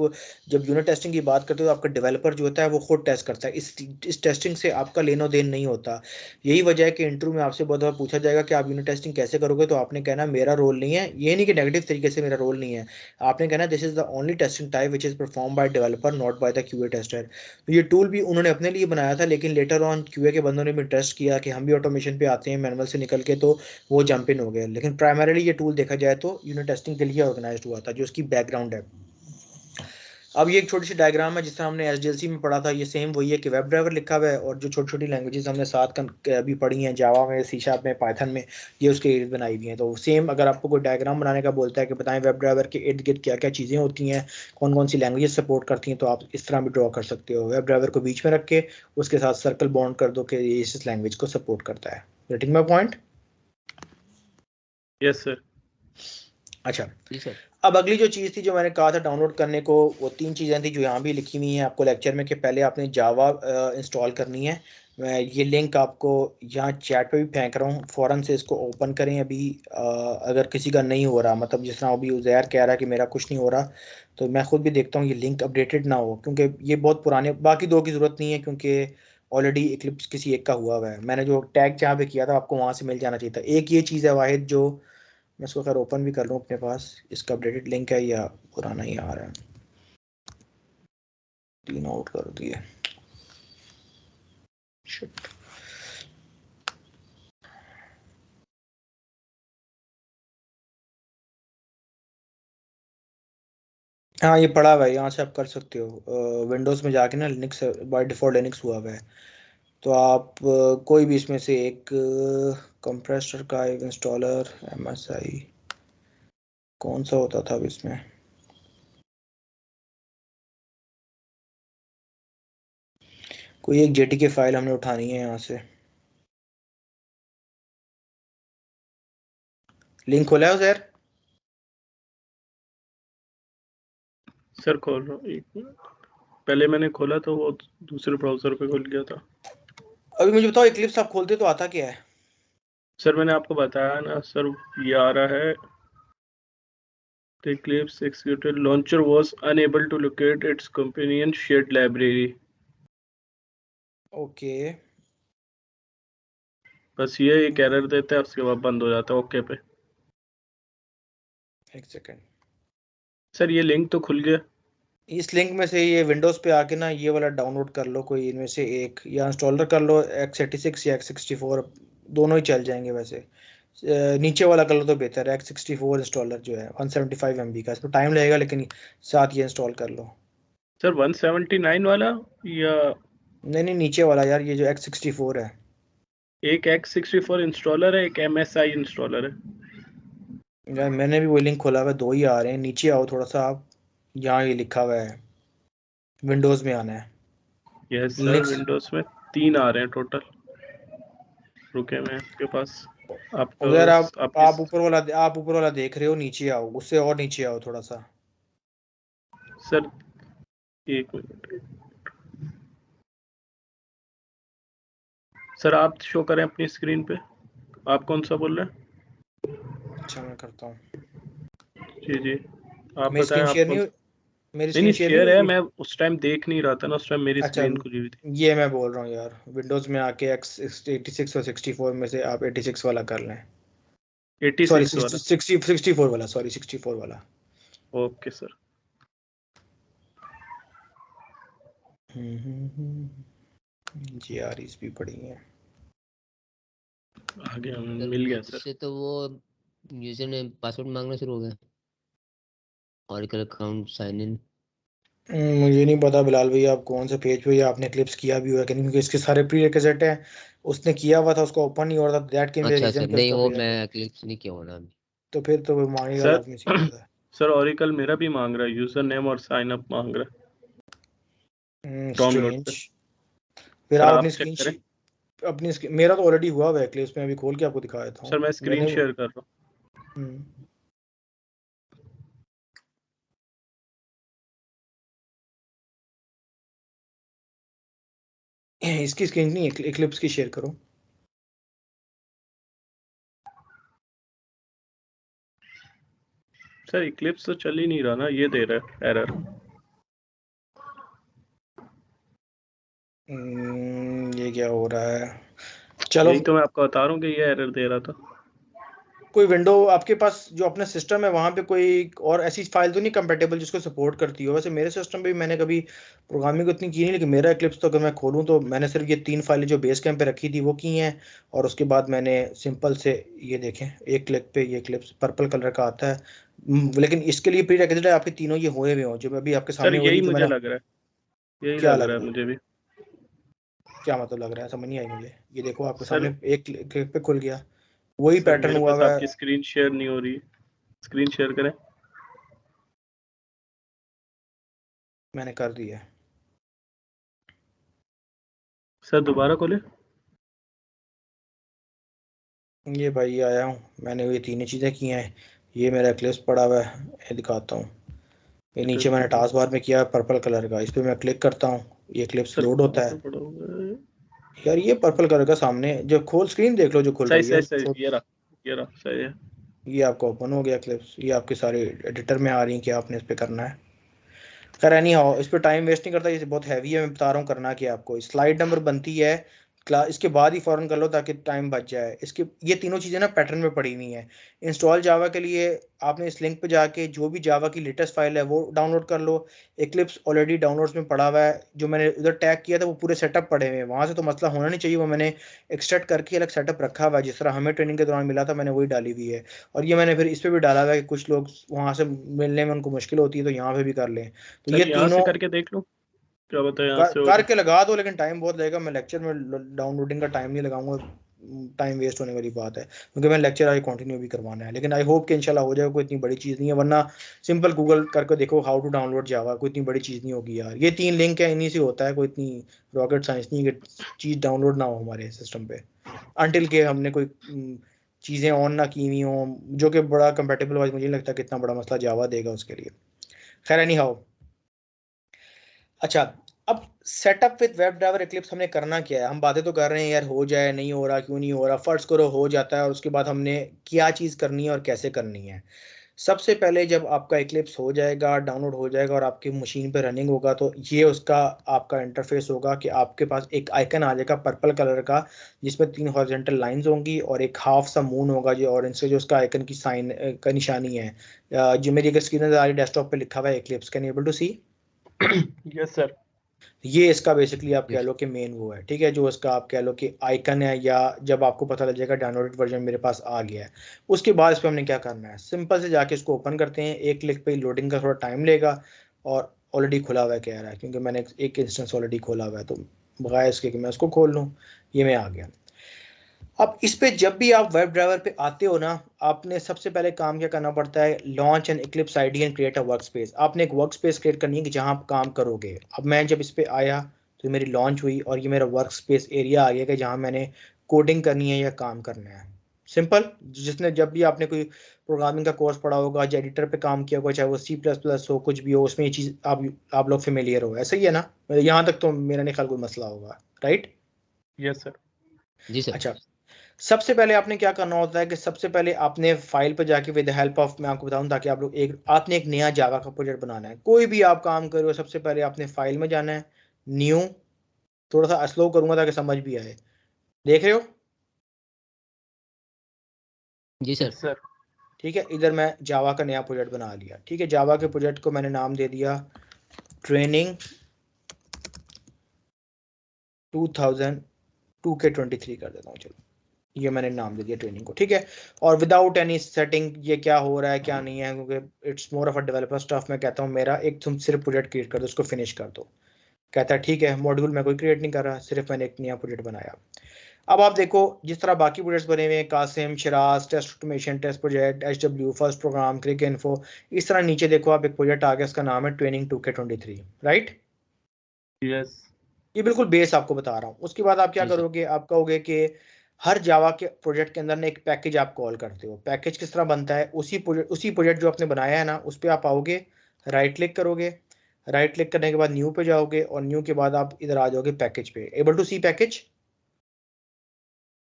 जब यूनिट टेस्टिंग की बात करते हो तो आपका डेवलपर जो होता है वो खुद टेस्ट करता है। इस टेस्टिंग से आपका लेनो देन नहीं होता। यही वजह है कि इंटरव्यू में आपसे बहुत बार पूछा जाएगा कि आप यूनिट टेस्टिंग कैसे करोगे, तो आपने कहना मेरा रोल नहीं है। ये नहीं कि नेगेटिव तरीके से मेरा रोल नहीं है, आपने कहना this is the only testing type which is perform by developer not by the QA tester. तो ये टूल भी उन्होंने अपने लिए बनाया था, लेकिन लेटर ऑन क्यूए के बंदों ने भी ट्रस्ट किया कि हम भी ऑटोमेशन पे आते हैं मैनुअल से निकल के, तो वो जंप इन हो गया। लेकिन प्राइमरीली ये टूल देखा जाए तो यूनिट टेस्टिंग के लिए ऑर्गेनाइज हुआ था, जो उसकी बैकग्राउंड है। अब ये एक छोटी सी डायग्राम है जिस तरह हमने एसडीएलसी में पढ़ा था, ये सेम वही है कि वेब ड्राइवर लिखा हुआ है, और जो छोटी छोटी लैंग्वेजेस हमने साथ अभी पढ़ी हैं, जावा में, सी शार्प में, पाइथन में, ये उसके इर्द बनाई हुई हैं। तो सेम अगर आपको कोई डायग्राम बनाने का बोलता है कि बताएं वेब ड्राइवर के इर्द गिर्द क्या क्या चीज़ें होती हैं, कौन कौन सी लैंग्वेजेस सपोर्ट करती हैं, तो आप इस तरह भी ड्रॉ कर सकते हो। वेब ड्राइवर को बीच में रख के उसके साथ सर्कल बॉन्ड कर दो कि ये इस लैंग्वेज को सपोर्ट करता है। Getting my point? Yes sir. अच्छा, जी सर। अब अगली जो चीज़ थी जो मैंने कहा था डाउनलोड करने को, वो 3 चीज़ें थी जो यहाँ भी लिखी हुई हैं आपको लेक्चर में, कि पहले आपने जावा इंस्टॉल करनी है। मैं ये लिंक आपको यहाँ चैट पे भी फेंक रहा हूँ, फ़ौरन से इसको ओपन करें अभी। अगर किसी का नहीं हो रहा, मतलब जिस तरह अभी उज़ैर कह रहा है कि मेरा कुछ नहीं हो रहा, तो मैं खुद भी देखता हूँ ये लिंक अपडेटेड ना हो, क्योंकि ये बहुत पुराने, बाकी 2 की ज़रूरत नहीं है क्योंकि ऑलरेडी इक्लिप्स किसी एक का हुआ है। मैंने जो टैग जहाँ पे किया था आपको वहाँ से मिल जाना चाहिए था। एक ये चीज़ है वाहिद जो मैं इसको खैर ओपन भी कर लूँ अपने पास, इसका अपडेटेड लिंक है या पुराना ही आ रहा है। 3 आउट कर दिए, शिट। हाँ, ये पड़ा हुआ है, यहाँ से आप कर सकते हो। विंडोज़ में जाके ना लिनक्स बाय डिफ़ॉल्ट लिनक्स हुआ हुआ है, तो आप कोई भी इसमें से एक कंप्रेसर का एक इंस्टॉलर MSI कौन सा होता था अब इसमें, कोई एक JTK फाइल हमने उठानी है यहाँ से। लिंक खोला है सर? सर खोल रहा हूँ, एक मिनट। पहले मैंने खोला तो वो दूसरे ब्राउजर पे खुल गया था। अभी मुझे बताओ इक्लिप्स आप खोलते तो आता क्या है? सर मैंने आपको बताया ना सर, ये आ रहा है the Eclipse executed launcher was unable to locate its companion shared library। Okay, बस ये एक एरर देता है, उसके बाद बंद हो जाता है ओके पे। एक सेकेंड। सर ये लिंक तो खुल गया। इस लिंक में से ये विंडोज़ पे आके ना ये वाला डाउनलोड कर लो, कोई इनमें से एक, या इंस्टॉलर कर लो x86 या x64, दोनों ही चल जाएंगे वैसे। नीचे वाला कर लो तो बेहतर है, x64 इंस्टॉलर जो है 175 MB का, इसमें टाइम लगेगा लेकिन साथ ये इंस्टॉल कर लो। सर 179 वाला या नहीं नहीं, नीचे वाला यार, ये जो x64 है। एक x64 इंस्टॉलर है, एक MSI इंस्टॉलर है। यार मैंने भी वही लिंक खोला हुआ है, 2 ही आ रहे हैं। नीचे आओ थोड़ा सा आप, यहाँ ये लिखा हुआ है विंडोज़ में आना है। यस सर, लिनक्स, विंडोज में 3 आ रहे हैं टोटल। रुके मैं आपके पास आपको उधर आपकी आप ऊपर वाला देख रहे हो, नीचे आओ, उससे और नीचे आओ थोड़ा सा। सर एक मिनट सर, आप शो करें अपनी स्क्रीन पे, आप कौन सा बोल रहे हैं? अच्छा मैं करता हूँ, जी जी, आप मेरी बताएं स्क्रीन आप शेयर कौन नहीं, सा। मेरी नहीं स्क्रीन नहीं शेयर शेयर है, होगी? मैं उस टाइम देख नहीं रहा था ना, उस टाइम मेरी अच्छा, स्क्रीन खुली हुई थी। ये मैं बोल रहा हूँ यार, विंडोज़ में आके x86 और 64 में से आप 86 वाला कर लें। सॉरी 86 वाला। 64 वाला, सॉरी 64 वाला। Okay sir. जी यार इस भी पड़ी है। आ गया, सर मिल गया सर। इससे तो वो यूजर ने पासवर्ड मांगना शुरू हो गया, ऑरेकल अकाउंट साइन इन। मुझे नहीं पता बिलाल भैया आप कौन से पेज पे, या आपने क्लिप्स किया भी हुआ कि नहीं, क्योंकि इसके सारे प्री रिक्विजिट हैं। उसने किया हुआ था, उसको ओपन नहीं हो रहा था, दैट कैन बी अच्छा रीजन सर, कि नहीं उसका वो प्री। मैं क्लिक्स नहीं किया होना अभी। तो वो मांगेगा सर लाजमी सी बात है। सर ऑरिकल मेरा भी मांग रहा है, यूजर नेम और साइन अप मांग रहा है डाउनलोड पे। स्ट्रेंज। फिर सर आप आप चेक करें। अपनी स्क्रीन, मेरा तो ऑलरेडी हुआ हुआ है क्लिप्स में, अभी खोल के आपको दिखा देता सर हूँ मैं स्क्रीन मैंने। शेयर कर रहा हूँ। हम्म, इसकी स्क्रीन नहीं, क्लिप्स की शेयर करो। सर इक्लिप्स तो चल ही नहीं रहा ना, ये दे रहा है एरर। ये क्या हो रहा है? चलो, यही तो मैं आपको बता रहा हूँ कि ये एरर दे रहा था। कोई विंडो आपके पास जो अपना सिस्टम है वहाँ पे कोई और ऐसी फाइल तो नहीं कंपेटेबल जिसको सपोर्ट करती हो? वैसे मेरे सिस्टम पे भी मैंने कभी प्रोग्रामिंग उतनी की नहीं, लेकिन मेरा इक्लिप्स तो अगर मैं खोलूँ तो मैंने सिर्फ ये 3 फाइलें जो बेस कैम्प पे रखी थी वो की हैं। और उसके बाद मैंने सिंपल से, ये देखें एक क्लिक पे ये इक्लिप्स पर्पल कलर का आता है। लेकिन इसके लिए प्री रिक्विजिट है आपके तीनों ये हुए हुए हों, जो अभी आपके सर सामने हो रही यही है, जो मुझे मैंने। लग रहा है, यही क्या लग लग रहा है रहा है? मुझे भी। क्या मतलब लग रहा है, समझ नहीं आई मुझे। ये देखो आपके सर सामने एक क्लिक पे खुल गया, वही सर पैटर्न मेरे हुआ पास हुआ है। आपकी स्क्रीन शेयर नहीं हो रही। स्क्रीन शेयर करें। मैंने कर दिया है। सर दोबारा खोले। ये भाई आया हूँ, मैंने ये तीनों चीज़ें की हैं। ये मेरा क्लिप्स पड़ा हुआ है, ये दिखाता हूँ। ये नीचे मैंने टास्क बार में किया पर्पल कलर का, इस पर मैं क्लिक करता हूँ, ये क्लिप्स सर लोड कहाँ होता पे है। पड़ा हुआ है? यार ये पर्पल कलर का सामने जो खोल, स्क्रीन देख लो जो खुल सही रही है। सही सही, ये रहा सही है। ये आपका ओपन हो गया क्लिप्स, ये आपके सारे एडिटर में आ रही हैं कि आपने इस पर करना है। खैर एनी हाउ, इस पर टाइम वेस्ट नहीं करता, ये बहुत हैवी है, मैं बता रहा हूँ करना कि आपको स्लाइड नंबर बनती है इसके बाद ही फौरन कर लो ताकि टाइम बच जाए। इसके ये तीनों चीज़ें ना पैटर्न में पड़ी हुई हैं। इंस्टॉल जावा के लिए आपने इस लिंक पे जाके जो भी जावा की लेटेस्ट फाइल है वो डाउनलोड कर लो। इक्लिप्स ऑलरेडी डाउनलोड्स में पड़ा हुआ है, जो मैंने उधर टैग किया था वो पूरे सेटअप पड़े हुए हैं, वहाँ से तो मसला होना नहीं चाहिए। वो मैंने एक्सट्रैक्ट करके अलग सेटअप रखा हुआ है, जिस तरह हमें ट्रेनिंग के दौरान मिला था मैंने वही डाली हुई है। और ये मैंने फिर इस पर भी डाला हुआ है कि कुछ लोग वहाँ से मिलने में उनको मुश्किल होती है तो यहाँ पे भी कर लें। तो सर ये यहाँ से तीनों करके देख लो, क्या बताए यहाँ से हो रहा करके लगा दो, लेकिन टाइम बहुत लगेगा। मैं लेक्चर में डाउनलोडिंग का टाइम नहीं लगाऊंगा, टाइम वेस्ट होने वाली बात है, क्योंकि मैं लेक्चर आगे कंटिन्यू भी करवाना है। लेकिन आई होप कि इंशाल्लाह हो जाएगा, कोई इतनी बड़ी चीज़ नहीं है। वरना सिंपल गूगल करके देखो हाउ टू डाउनलोड जावा, कोई इतनी बड़ी चीज़ नहीं होगी यार। ये 3 लिंक है, इन्हीं से होता है, कोई इतनी रॉकेट साइंस नहीं है कि चीज़ डाउनलोड ना हो हमारे सिस्टम पे, अनटिल के हमने कोई चीज़ें ऑन ना की हुई हों, जो कि बड़ा कंपेटेबल वाइज मुझे नहीं लगता कितना बड़ा मसला जावा देगा उसके लिए। खैर एनी हाउ, अच्छा, अब setup with web driver Eclipse हमने करना क्या है? हम बातें तो कर रहे हैं यार, हो जाए, नहीं हो रहा, क्यों नहीं हो रहा। फर्स्ट करो हो जाता है, और उसके बाद हमने क्या चीज़ करनी है और कैसे करनी है। सबसे पहले जब आपका इक्लिप्स हो जाएगा, डाउनलोड हो जाएगा और आपकी मशीन पे रनिंग होगा, तो ये उसका आपका इंटरफेस होगा कि आपके पास एक आइकन आ जाएगा पर्पल कलर का, जिसमें 3 हॉरिजॉन्टल लाइंस होंगी और एक हाफ सा मून होगा जो ऑरेंज से, जो उसका आइकन की साइन का निशानी है। जो मेरी अगर स्क्रीन नजर आ रही डेस्कटॉप पे लिखा हुआ है इक्लिप्स, कैन एबल टू सी? है। Yes sir. ये इसका बेसिकली आप कह यस। लो कि मेन वो है, ठीक है, जो इसका आप कह लो कि आइकन है, या जब आपको पता लग जाएगा डाउनलोडेड वर्जन मेरे पास आ गया है, उसके बाद इस पर हमने क्या करना है, सिंपल से जाके इसको ओपन करते हैं। एक क्लिक पे लोडिंग का थोड़ा टाइम लेगा, और ऑलरेडी खुला हुआ है कह रहा है, क्योंकि मैंने एक इंस्टेंस ऑलरेडी खोला हुआ है, तो बगैर इसके कि मैं उसको खोल लूँ, ये मैं आ गया। अब इस पे जब भी आप वेब ड्राइवर पे आते हो ना, आपने सबसे पहले काम क्या करना पड़ता है, launch N Eclipse ID and create a work space. आपने एक वर्क स्पेस क्रिएट करनी है कि जहां आप काम करोगे। अब मैं जब इस पे आया तो मेरी लॉन्च हुई और ये मेरा वर्क स्पेस एरिया आ गया कि जहां मैंने कोडिंग करनी है या काम करना है। सिंपल, जिसने जब भी आपने कोई प्रोग्रामिंग का कोर्स पढ़ा होगा, या एडिटर पे काम किया होगा, चाहे वो C++ हो, कुछ भी हो, उसमें ये चीज़ आप लोग फेमिलियर हो, ऐसा ही है ना? यहाँ तक तो मेरा नहीं ख्याल कोई मसला होगा, राइट? Yes sir. जी सर। अच्छा, सबसे पहले आपने क्या करना होता है कि सबसे पहले आपने फाइल पर जाके विद हेल्प ऑफ, मैं आपको बताऊं ताकि आप लोग आपने एक नया जावा का प्रोजेक्ट बनाना है। कोई भी आप काम कर रहे हो, सबसे पहले आपने फाइल में जाना है, न्यू, थोड़ा सा स्लो करूंगा ताकि समझ भी आए। देख रहे हो? जी सर। सर ठीक है, इधर मैं जावा का नया प्रोजेक्ट बना लिया। ठीक है, जावा के प्रोजेक्ट को मैंने नाम दे दिया ट्रेनिंग 2002 के 23 कर देता हूँ। चलो, ये मैंने नाम दे दिया ट्रेनिंग को। ठीक है, और विदाउट एनी सेटिंग ये क्या हो रहा है क्या नहीं है, क्योंकि it's more of a developer stuff. मैं कहता हूँ मेरा एक तुम सिर्फ प्रोजेक्ट क्रिएट कर दो, उसको फिनिश कर दो। कहता है ठीक है, मॉड्यूल मैं कोई क्रिएट नहीं कर रहा, सिर्फ मैंने एक नया प्रोजेक्ट बनाया। अब आप देखो, जिस तरह बाकी प्रोजेक्ट्स बने हुए हैं, Qasim, Shiraz, test automation, test project, HW, first program, Cricinfo, इस तरह नीचे देखो आप एक प्रोजेक्ट आ गया, इसका नाम है ट्रेनिंग 2K23, राइट? यस ये बिल्कुल बेस आपको बता रहा हूँ। उसके बाद आप क्या जी सर। करोगे, आप कहोगे कि हर जावा के प्रोजेक्ट के अंदर ना एक पैकेज आप कॉल करते हो। पैकेज किस तरह बनता है, उसी प्रोजेक्ट जो आपने बनाया है ना, उस पर आप आओगे, राइट क्लिक करोगे, राइट क्लिक करने के बाद न्यू पे जाओगे, और न्यू के बाद आप इधर आ जाओगे पैकेज पे, able to see package.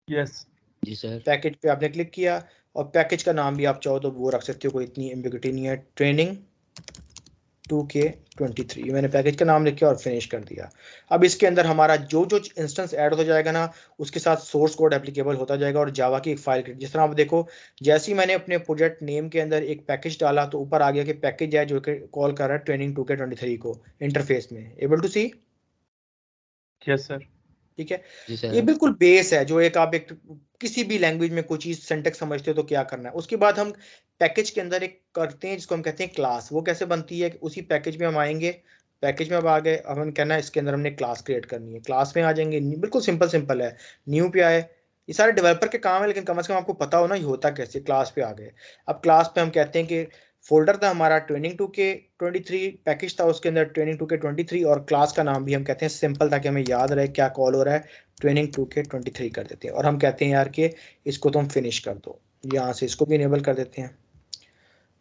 Yes जी सर। पैकेज पे आपने क्लिक किया, और पैकेज का नाम भी आप चाहो तो वो रख सकते हो, कोई इतनी एम्बिग्युइटी नहीं है, ट्रेनिंग 2K23, मैंने पैकेज का नाम लिखा और फिनिश कर दिया। अब इसके अंदर हमारा जो जो इंस्टेंस ऐड हो जाएगा ना, उसके साथ सोर्स कोड एप्लीकेबल होता जाएगा और जावा की एक फाइल, जिस तरह आप देखो, जैसे ही मैंने अपने प्रोजेक्ट नेम के अंदर एक पैकेज डाला तो ऊपर आ गया कि पैकेज है जो कि कॉल कर रहा है ट्रेनिंग 2K23 को इंटरफेस में, able to see? Yes sir ठीक है, जी ये सर। बिल्कुल बेस है, जो एक किसी भी लैंग्वेज में कोई चीज सिंटेक्स समझते हो तो क्या करना है। उसके बाद हम पैकेज के अंदर एक करते हैं जिसको हम कहते हैं क्लास। वो कैसे बनती है कि उसी पैकेज में हम आएंगे, पैकेज में अब आ गए, अब हम कहना है इसके अंदर हमने क्लास क्रिएट करनी है, क्लास में आ जाएंगे, बिल्कुल सिंपल सिंपल है, न्यू पे आए। ये सारे डेवलपर के काम है, लेकिन कम से कम आपको पता हो ना ये होता कैसे। क्लास पे आ गए, अब क्लास पे हम कहते हैं कि फोल्डर था हमारा ट्रेनिंग 2K23, पैकेज था उसके अंदर ट्रेनिंग 2K23, और क्लास का नाम भी हम कहते हैं सिंपल, ताकि हमें याद रहे क्या कॉल हो रहा है, ट्रेनिंग 2K23 कर देते हैं। और हम कहते हैं यार कि इसको तुम फिनिश कर दो, यहाँ से इसको भी इनेबल कर देते हैं।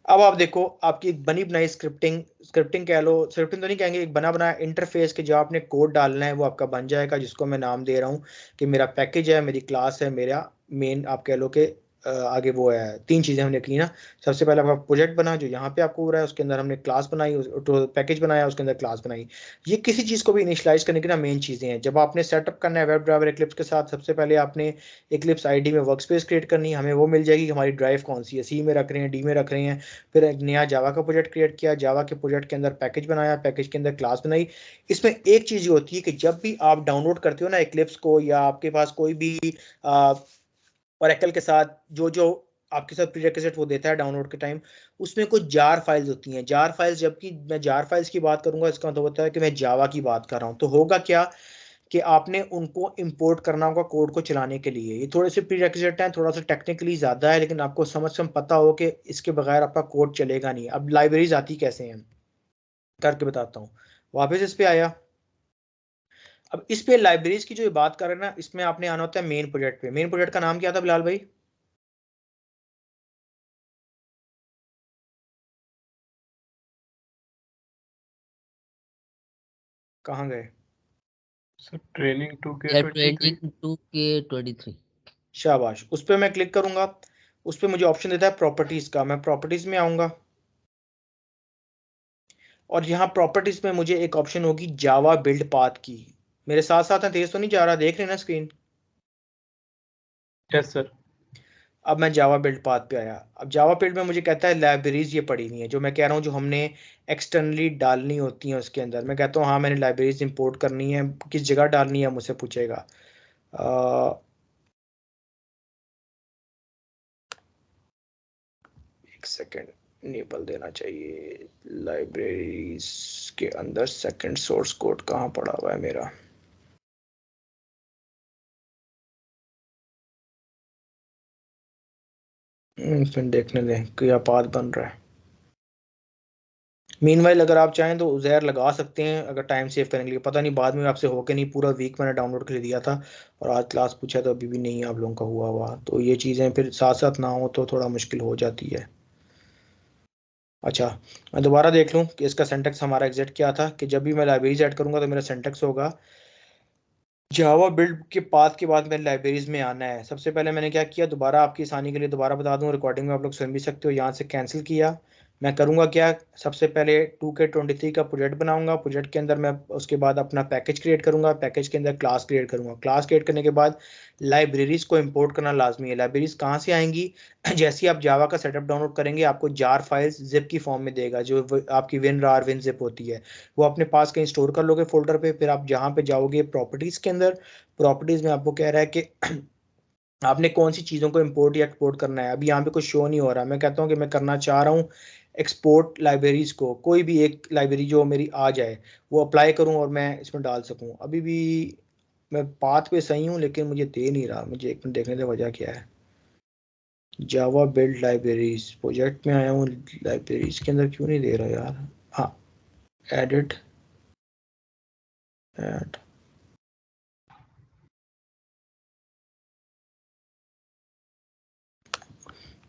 अब आप देखो, आपकी एक बनी बनाई स्क्रिप्टिंग कह लो, स्क्रिप्टिंग तो नहीं कहेंगे, एक बना बनाया इंटरफेस के जो आपने कोड डालना है वो आपका बन जाएगा, जिसको मैं नाम दे रहा हूँ कि मेरा पैकेज है, मेरी क्लास है, मेरा मेन आप कह लो कि आगे वो है। तीन चीज़ें हमने की ना, सबसे पहले आपका प्रोजेक्ट बना जो यहाँ पे आपको हो रहा है, उसके अंदर हमने क्लास बनाई, तो पैकेज बनाया, उसके अंदर क्लास बनाई। ये किसी चीज़ को भी इनिशियलाइज करने की ना मेन चीज़ें हैं। जब आपने सेटअप करना है वेब ड्राइवर एक्लिप्स के साथ, सबसे पहले आपने एक्लिप्स आईडी में वर्कस्पेस क्रिएट करनी है, हमें वो मिल जाएगी कि हमारी ड्राइव कौन सी है, सी में रख रहे हैं, डी में रख रहे हैं। फिर एक नया जावा का प्रोजेक्ट क्रिएट किया, जावा के प्रोजेक्ट के अंदर पैकेज बनाया, पैकेज के अंदर क्लास बनाई। इसमें एक चीज़ ये होती है कि जब भी आप डाउनलोड करते हो ना एक्लिप्स को, या आपके पास कोई भी ओरेकल के साथ जो जो आपके साथ प्रीरेक्विजिट वो देता है डाउनलोड के टाइम, उसमें कुछ जार फाइल्स होती हैं। जार फाइल्स, जबकि मैं जार फाइल्स की बात करूंगा, इसका मतलब होता है कि मैं जावा की बात कर रहा हूँ। तो होगा क्या कि आपने उनको इंपोर्ट करना होगा कोड को चलाने के लिए। ये थोड़े से प्रीरेक्विजिट हैं, थोड़ा सा टेक्निकली ज़्यादा है, लेकिन आपको समझ से पता हो कि इसके बगैर आपका कोड चलेगा नहीं। अब लाइब्रेरीज आती कैसे हैं, करके बताता हूँ। वापस इस पे आया, अब इस पे लाइब्रेरीज की जो ये बात कर रहे हैं ना, इसमें आपने आना होता है मेन प्रोजेक्ट पे। मेन प्रोजेक्ट का नाम क्या था बिलाल भाई? कहाँ गए? Sir training 2K23 training 2K23। शाबाश, उस पर मैं क्लिक करूंगा, उस पर मुझे ऑप्शन देता है प्रॉपर्टीज का। मैं प्रॉपर्टीज में आऊंगा, और यहाँ प्रॉपर्टीज में मुझे एक ऑप्शन होगी जावा बिल्ड पाथ की। मेरे साथ साथ है, तेज तो नहीं जा रहा, देख रहे हैं ना स्क्रीन? यस सर अब मैं जावा बिल्ड पाथ पे आया। अब जावा बिल्ड में मुझे कहता है लाइब्रेरीज ये पड़ी हुई है, जो मैं कह रहा हूँ जो हमने एक्सटर्नली डालनी होती हैं उसके अंदर। मैं कहता हूँ हाँ मैंने लाइब्रेरीज इंपोर्ट करनी है, किस जगह डालनी है मुझसे पूछेगा। एक सेकेंड, इनेबल देना चाहिए। लाइब्रेरीज के अंदर सेकंड सोर्स कोड कहाँ पड़ा हुआ है मेरा? फिर देखने दें क्या पाथ बन रहा है। मीनवाइल अगर आप चाहें तो उज़ैर लगा सकते हैं, अगर टाइम सेव करने के लिए। पता नहीं बाद में आपसे हो के नहीं, पूरा वीक मैंने डाउनलोड कर दिया था, और आज क्लास पूछा तो अभी भी नहीं आप लोगों का हुआ। तो ये चीज़ें फिर साथ साथ ना हो तो थोड़ा मुश्किल हो जाती है। अच्छा, मैं दोबारा देख लूँ कि इसका सेंटेक्स हमारा एग्जैक्ट क्या था, कि जब भी मैं लाइब्रेरीज ऐड करूँगा तो मेरा सेंटेक्स होगा जावा बिल्ड के पाथ के बाद मैंने लाइब्रेरीज में आना है। सबसे पहले मैंने क्या किया, दोबारा आपकी आसानी के लिए दोबारा बता दूं, रिकॉर्डिंग में आप लोग सुन भी सकते हो, यहाँ से कैंसिल किया। मैं करूँगा क्या, सबसे पहले 2K23 का प्रोजेक्ट बनाऊंगा। प्रोजेक्ट के अंदर मैं उसके बाद अपना पैकेज क्रिएट करूंगा, पैकेज के अंदर क्लास क्रिएट करूंगा। क्लास क्रिएट करने के बाद लाइब्रेरीज को इंपोर्ट करना लाजमी है। लाइब्रेरीज कहाँ से आएंगी, जैसे ही आप जावा का सेटअप डाउनलोड करेंगे आपको जार फाइल्स जिप की फॉर्म में देगा, जो आपकी विन रार विन जिप होती है, वो अपने पास कहीं स्टोर कर लोगे फोल्डर पे। फिर आप जहाँ पे जाओगे प्रॉपर्टीज के अंदर, प्रॉपर्टीज में आपको कह रहा है कि आपने कौन सी चीज़ों को इंपोर्ट या एक्सपोर्ट करना है। अभी यहाँ पे कुछ शो नहीं हो रहा, मैं कहता हूँ कि मैं करना चाह रहा हूँ एक्सपोर्ट लाइब्रेरीज को, कोई भी एक लाइब्रेरी जो मेरी आ जाए वो अप्लाई करूँ और मैं इसमें डाल सकूँ। अभी भी मैं पाथ पे सही हूँ लेकिन मुझे दे नहीं रहा, मुझे एक मिनट देखने दे वजह क्या है। जावा बिल्ड लाइब्रेरीज प्रोजेक्ट में आया हूँ, लाइब्रेरीज के अंदर क्यों नहीं दे रहा यार। हाँ, एडिट ऐड,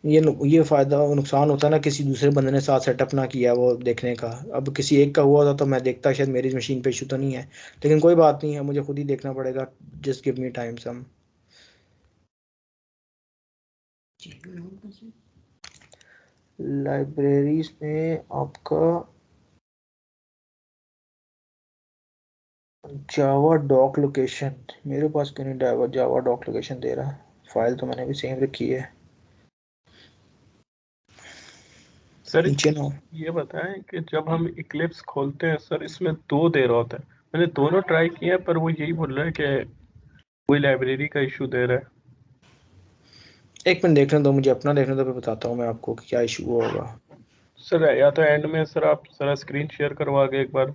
ये फायदा और नुकसान होता है ना, किसी दूसरे बंदे ने साथ सेटअप ना किया वो देखने का। अब किसी एक का हुआ था तो मैं देखता शायद मेरी मशीन पे इशू तो नहीं है, लेकिन कोई बात नहीं है, मुझे खुद ही देखना पड़ेगा। जस्ट गिव मी टाइम सम। लाइब्रेरीज में आपका जावा डॉक लोकेशन, मेरे पास क्यों नहीं जावा डॉक लोकेशन दे रहा। फाइल तो मैंने भी सेम रखी है। सर नीचे ना, ये बताएं कि जब हम इक्लिप्स खोलते हैं सर, इसमें 2 दे रहा होता है। मैंने दोनों ट्राई किए हैं पर वो यही बोल रहा है कि कोई लाइब्रेरी का इशू दे रहा है। एक मिनट देखने दो, मुझे अपना देखने दो, फिर बताता हूँ मैं आपको कि क्या इशू होगा। सर या तो एंड में सर आप सारा स्क्रीन शेयर करवा के एक बार।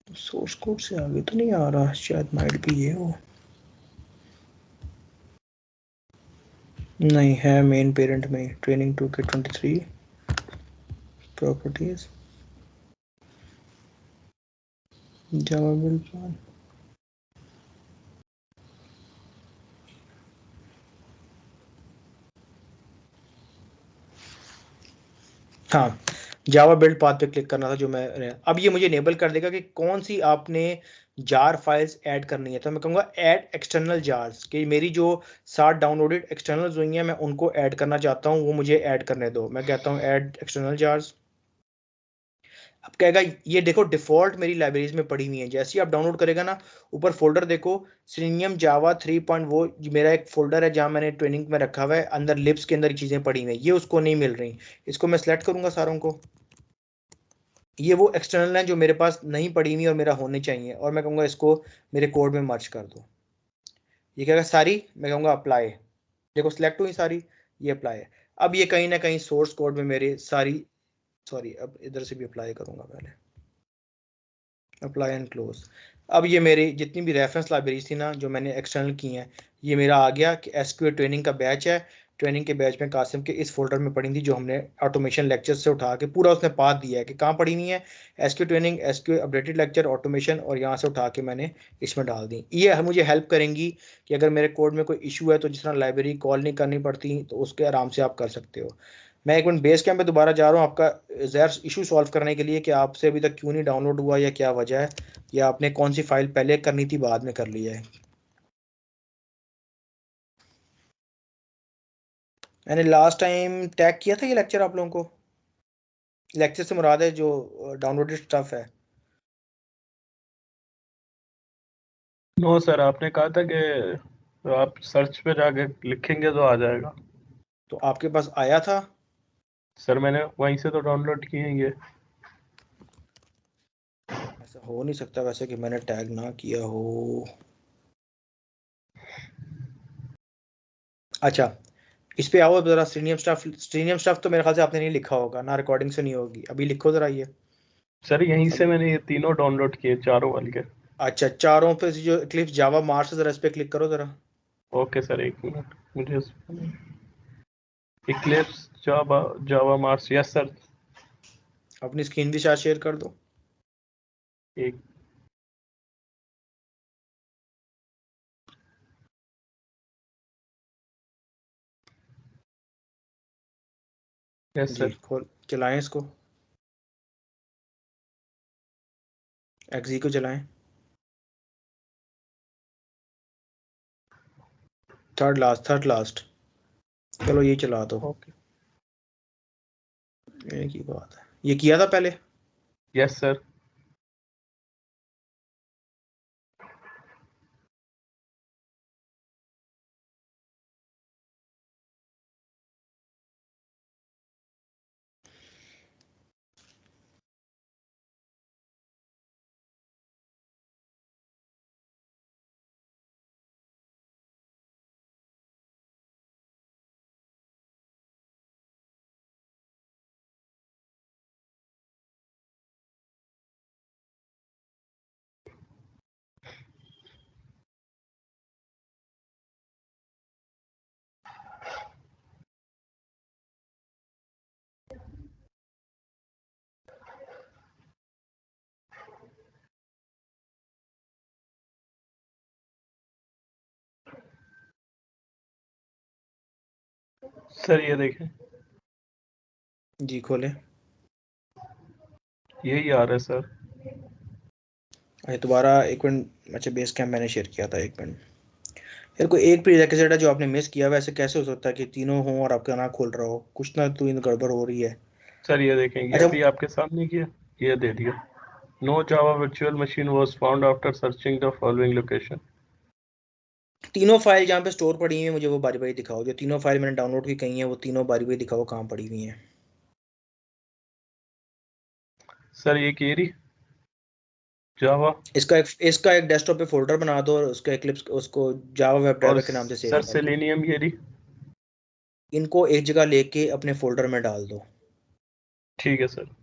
सोर्स कोड से आगे तो नहीं आ रहा, शायद माइट भी ये हो। नहीं है, मेन पेरेंट में ट्रेनिंग 2K23 प्रॉपर्टीज जावा बिल्ड प्लान। हाँ, जावा बिल्ड पाथ पे क्लिक करना था जो मैं, अब ये मुझे इनेबल कर देगा कि कौन सी आपने जार फाइल्स ऐड करनी है। तो मैं कहूँगा ऐड एक्सटर्नल जार्स, कि मेरी जो 60 डाउनलोडेड एक्सटर्नल्स हुई हैं मैं उनको ऐड करना चाहता हूँ, वो मुझे ऐड करने दो। मैं कहता हूँ ऐड एक्सटर्नल जार्स। अब कहेगा ये देखो डिफॉल्ट मेरी लाइब्रेरीज में पड़ी हुई है। जैसे ही आप डाउनलोड करेगा ना, ऊपर फोल्डर देखो, सिलेनियम जावा 3. वो मेरा एक फोल्डर है जहाँ मैंने ट्रेनिंग में रखा हुआ है, अंदर लिप्स के अंदर चीज़ें पड़ी हुई हैं, ये उसको नहीं मिल रही। इसको मैं सेलेक्ट करूंगा सारों को, ये वो एक्सटर्नल हैं जो मेरे पास नहीं पड़ी हुई और मेरा होने चाहिए, और मैं कहूँगा इसको मेरे कोड में मर्ज कर दो। ये कहेगा सारी, मैं कहूँगा अप्लाई। देखो सिलेक्ट हुई सारी, ये अप्लाई है। अब ये कहीं ना कहीं सोर्स कोड में मेरे सारी, सॉरी अब इधर से भी अप्लाई करूँगा पहले, अप्लाई एंड क्लोज। अब ये मेरी जितनी भी रेफरेंस लाइब्रेरीज थी ना जो मैंने एक्सटर्नल की हैं, ये मेरा आ गया कि एसक्यूएल ट्रेनिंग का बैच है। ट्रेनिंग के बैच में कासिम के इस फोल्डर में पड़ी थी जो हमने ऑटोमेशन लेक्चर से उठा के पूरा उसने पाथ दिया है कि कहाँ पड़ी हुई है। SQL training, SQL updated lecture, automation, और यहाँ से उठा के मैंने इसमें डाल दी। ये मुझे हेल्प करेंगी कि अगर मेरे कोड में कोई इशू है तो जिस तरह लाइब्रेरी कॉल नहीं करनी पड़ती, तो उसके आराम से आप कर सकते हो। मैं एक मिनट बेस कैंप पे दोबारा जा रहा हूँ आपका ज़हर इशू सॉल्व करने के लिए कि आपसे अभी तक क्यों नहीं डाउनलोड हुआ या क्या वजह है, या आपने कौन सी फाइल पहले करनी थी बाद में कर ली है। मैंने लास्ट टाइम टैग किया था ये लेक्चर आप लोगों को, लेक्चर से मुराद है जो डाउनलोडेड स्टफ है। नो सर, आपने कहा था कि आप सर्च पे जाके लिखेंगे तो आ जाएगा। तो आपके पास आया था? सर मैंने वहीं से तो डाउनलोड किए हैं ये। ऐसा हो नहीं सकता वैसे कि मैंने टैग ना किया हो। अच्छा, इस पे आओ जरा, स्ट्रीनियम स्टफ। स्ट्रीनियम स्टफ तो मेरे ख्याल से आपने नहीं लिखा होगा ना, रिकॉर्डिंग से नहीं होगी। अभी लिखो जरा ये। सर यहीं से अभी मैंने ये तीनों डाउनलोड किए, चारों वाले के। अच्छा, चारों पे से जो इक्लिप्स जावा मार्स है, जरा इस पे क्लिक करो जरा। ओके सर, एक मिनट मुझे। इक्लिप्स जावा, जावा मार्स, यस सर। अपनी स्क्रीन भी साथ शेयर कर दो। एक यस जी सर। खोल चलाएं इसको, एक्सी को चलाएं, थर्ड लास्ट, चलो ये चला दो। ओके। एक ही बात है, ये किया था पहले। Yes sir. सर ये देखें, जी खोलें। यही आ रहा है सर। अच्छा दोबारा एक मिनट, अच्छा बेस कैम्प मैंने शेयर किया था, एक मिनट। यार कोई एक प्रीरेक्विजिट है जो आपने मिस किया, वैसे कैसे हो सकता है कि तीनों हों और आपका ना खोल रहा हो, कुछ ना तो इन गड़बड़ हो रही है। सर ये देखें, ये अच्छा अभी आपके सामने किया, ये दे दिया। No Java virtual machine was found after searching the following location. तीनों फाइल जहाँ पे स्टोर पड़ी हुई हैं मुझे वो बारी बारी दिखाओ, जो तीनों फाइल मैंने डाउनलोड की कही हैं वो तीनों बारी बारी दिखाओ कहाँ पड़ी हुई हैं। सर ये केरी जावा इसका एक डेस्कटॉप पे फोल्डर बना दो और उसका एक्लिप्स उसको जावा वेब और ड्राइवर के नाम से सेव सर कर दो। सेलेनियम केरी। इनको एक जगह लेके अपने फोल्डर में डाल दो। ठीक है सर।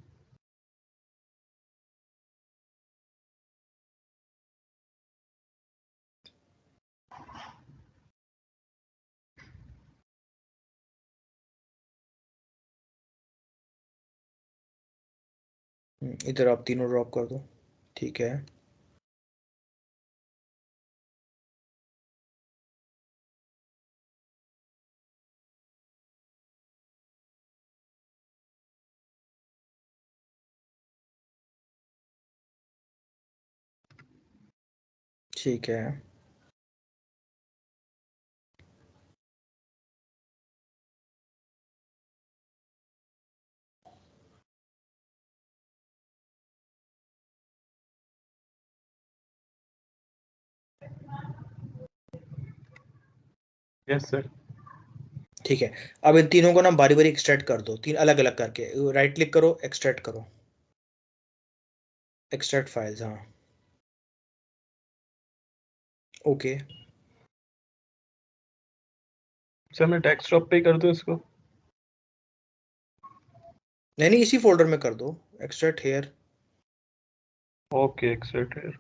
इधर आप तीनों ड्रॉप कर दो, ठीक है। ठीक है यस सर। ठीक है। अब इन तीनों को ना बारी बारी एक्सट्रैक्ट कर दो, तीन अलग अलग करके, राइट क्लिक करो, एक्सट्रैक्ट करो, एक्सट्रैक्ट फाइल्स, हाँ ओके। सर मैं डेस्कटॉप पे ही कर दूं इसको? नहीं नहीं इसी फोल्डर में कर दो, एक्सट्रैक्ट हेयर। ओके एक्सेप्ट है।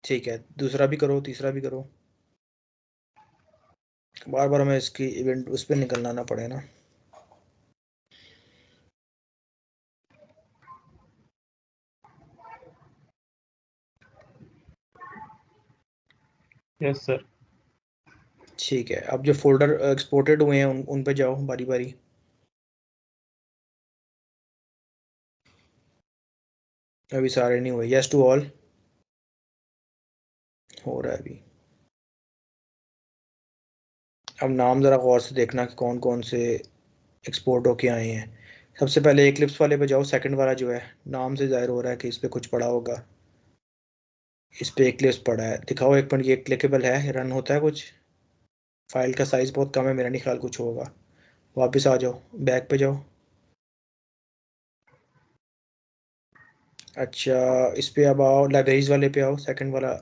ठीक है, दूसरा भी करो, तीसरा भी करो, बार बार हमें इसकी इवेंट उस पर निकलना ना पड़े ना। Yes sir. ठीक है, अब जो फोल्डर एक्सपोर्टेड हुए हैं उन पे जाओ बारी बारी। अभी सारे नहीं हुए, यस टू ऑल हो रहा है अभी। अब नाम ज़रा गौर से देखना कि कौन कौन से एक्सपोर्ट होके आए हैं। सबसे पहले एक्लिप्स वाले पे जाओ, सेकंड वाला जो है, नाम से जाहिर हो रहा है कि इस पे कुछ पड़ा होगा। इस पे एक्लिप्स पड़ा है, दिखाओ एक मिनट, ये क्लिकेबल है, रन होता है कुछ? फाइल का साइज़ बहुत कम है, मेरा नहीं ख्याल कुछ होगा। वापस आ जाओ, बैक पे जाओ। अच्छा इस पे अब आओ, लाइब्रेरीज वाले पे आओ, सेकंड वाला,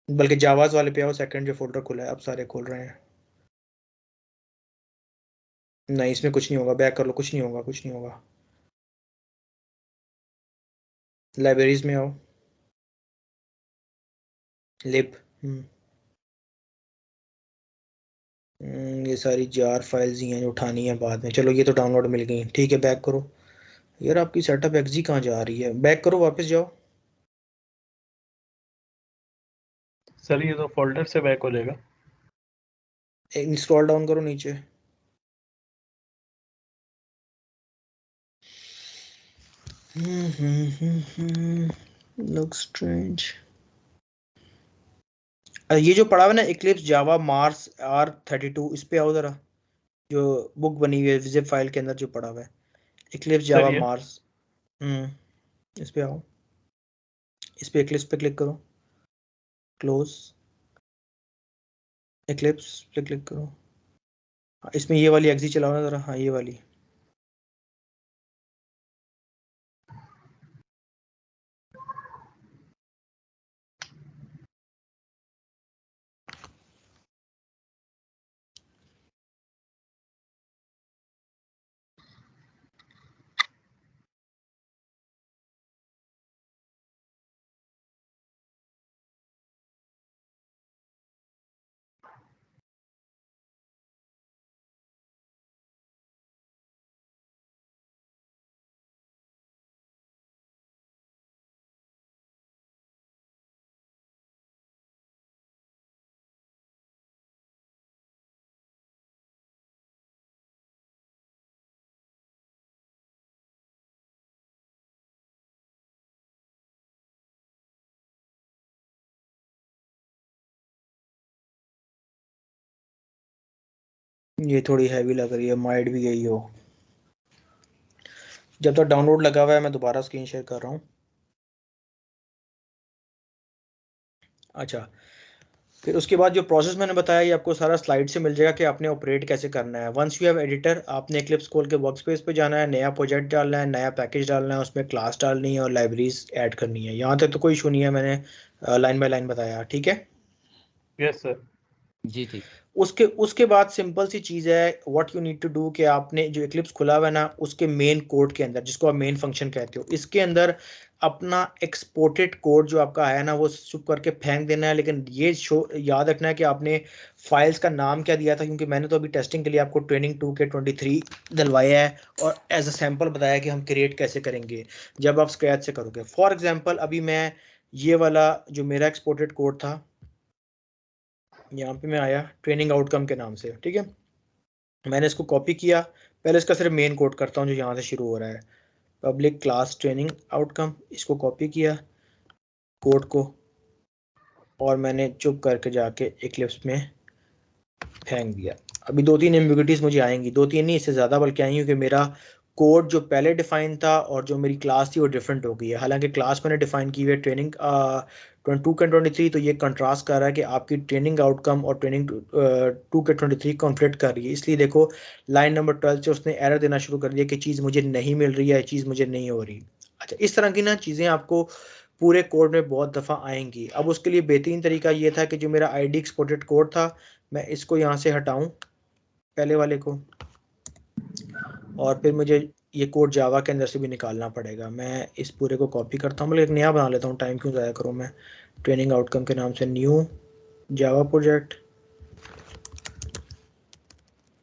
बल्कि जावाज वाले पे आओ, सेकंड जो फोल्डर खुला है, अब सारे खोल रहे हैं। नहीं इसमें कुछ नहीं होगा, बैक कर लो, कुछ नहीं होगा, कुछ नहीं होगा। लाइब्रेरीज में आओ, लिब, ये सारी जार फाइल्स ही हैं जो उठानी है बाद में, चलो ये तो डाउनलोड मिल गई, ठीक है बैक करो। यार आपकी सेटअप एक्जी कहाँ जा रही है, बैक करो, वापस जाओ। सर ये तो फोल्डर से बैक हो जाएगा। स्क्रॉल डाउन करो नीचे। Look strange. ये जो पड़ा हुआ है ना इक्लिप्स जावा मार्स R32, इस पे आओ जरा, जो बुक बनी हुई है जिप फाइल के अंदर जो पड़ा हुआ है इक्लिप्स जावा मार्स। इस पे आओ, इस पे इक्लिप्स पे क्लिक करो, क्लोज, इक्लिप्स पे क्लिक करो। इसमें ये वाली एक्सी चलाओ ना जरा, हाँ ये वाली। ये थोड़ी हैवी लग रही है, माइट भी गई हो। जब तक डाउनलोड लगा हुआ है मैं दोबारा स्क्रीन शेयर कर रहा हूँ। अच्छा, फिर उसके बाद जो प्रोसेस मैंने बताया ये आपको सारा स्लाइड से मिल जाएगा कि आपने ऑपरेट कैसे करना है। वंस यू हैव एडिटर, आपने क्लिप्स खोल के वर्क स्पेस पे जाना है, नया प्रोजेक्ट डालना है, नया पैकेज डालना है, उसमें क्लास डालनी है और लाइब्रेरीज ऐड करनी है। यहाँ तक तो कोई इशू नहीं है, मैंने लाइन बाय लाइन बताया, ठीक है। Yes sir. जी ठीक। उसके बाद सिंपल सी चीज़ है, what you need to do, कि आपने जो इक्लिप्स खुला हुआ है ना उसके मेन कोड के अंदर, जिसको आप मेन फंक्शन कहते हो, इसके अंदर अपना एक्सपोर्टेड कोड जो आपका आया ना वो चुप करके फेंक देना है। लेकिन ये याद रखना है कि आपने फाइल्स का नाम क्या दिया था, क्योंकि मैंने तो अभी टेस्टिंग के लिए आपको ट्रेनिंग 2K23 दिलवाया है और एज अ सैम्पल बताया कि हम क्रिएट कैसे करेंगे जब आप स्क्रैच से करोगे। फॉर एग्जाम्पल अभी मैं ये वाला जो मेरा एक्सपोर्टेड कोड था, यहाँ पे मैं आया ट्रेनिंग आउटकम के नाम से, ठीक है। मैंने इसको कॉपी किया, पहले इसका सिर्फ मेन कोड करता हूँ जो यहाँ से शुरू हो रहा है, पब्लिक क्लास ट्रेनिंग आउटकम। इसको कॉपी किया कोड को और मैंने चुप करके जाके इक्लिप्स में फेंक दिया। अभी 2-3 एम्बिग्यूटीज मुझे आएंगी, 2-3 नहीं इससे ज़्यादा बल्कि आएंगी, क्योंकि मेरा कोड जो पहले डिफाइन था और जो मेरी क्लास थी वो डिफरेंट हो गई है। हालांकि क्लास मैंने डिफाइन की हुई है ट्रेनिंग 2K23, तो ये कंट्रास्ट कर रहा है कि आपकी ट्रेनिंग आउटकम और ट्रेनिंग 2K23 कॉन्फ्लिक्ट कर रही है। इसलिए देखो लाइन नंबर 12 से उसने एरर देना शुरू कर दिया कि चीज़ मुझे नहीं मिल रही है, चीज़ मुझे नहीं हो रही। अच्छा, इस तरह की ना चीज़ें आपको पूरे कोड में बहुत दफ़ा आएंगी। अब उसके लिए बेहतरीन तरीका ये था कि जो मेरा ID एक्सपोर्टेड कोड था मैं इसको यहाँ से हटाऊँ पहले वाले को, और फिर मुझे ये कोड जावा के अंदर से भी निकालना पड़ेगा। मैं इस पूरे को कॉपी करता हूँ, मतलब एक नया बना लेता हूँ, टाइम क्यों ज़ाया करूँ मैं। ट्रेनिंग आउटकम के नाम से new Java project,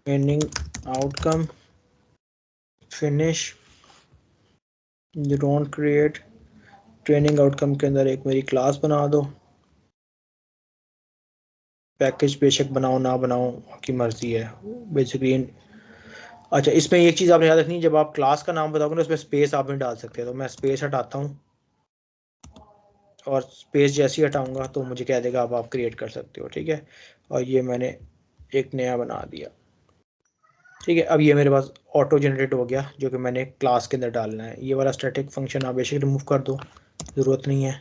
training outcome, finish, don't create. Training outcome के अंदर एक मेरी क्लास बना दो, पैकेज बेशक बनाओ ना बनाओ आपकी मर्जी है बेसिकली। अच्छा, इसमें एक चीज़ आपने याद रखनी है, जब आप क्लास का नाम बताओगे ना उसमें स्पेस आप नहीं डाल सकते, तो मैं स्पेस हटाता हूँ और स्पेस जैसे ही हटाऊंगा तो मुझे कह देगा अब आप क्रिएट कर सकते हो, ठीक है। और ये मैंने एक नया बना दिया, ठीक है। अब ये मेरे पास ऑटो जनरेट हो गया जो कि मैंने क्लास के अंदर डालना है। ये वाला स्टैटिक फंक्शन आप बेशक रिमूव कर दो, ज़रूरत नहीं है।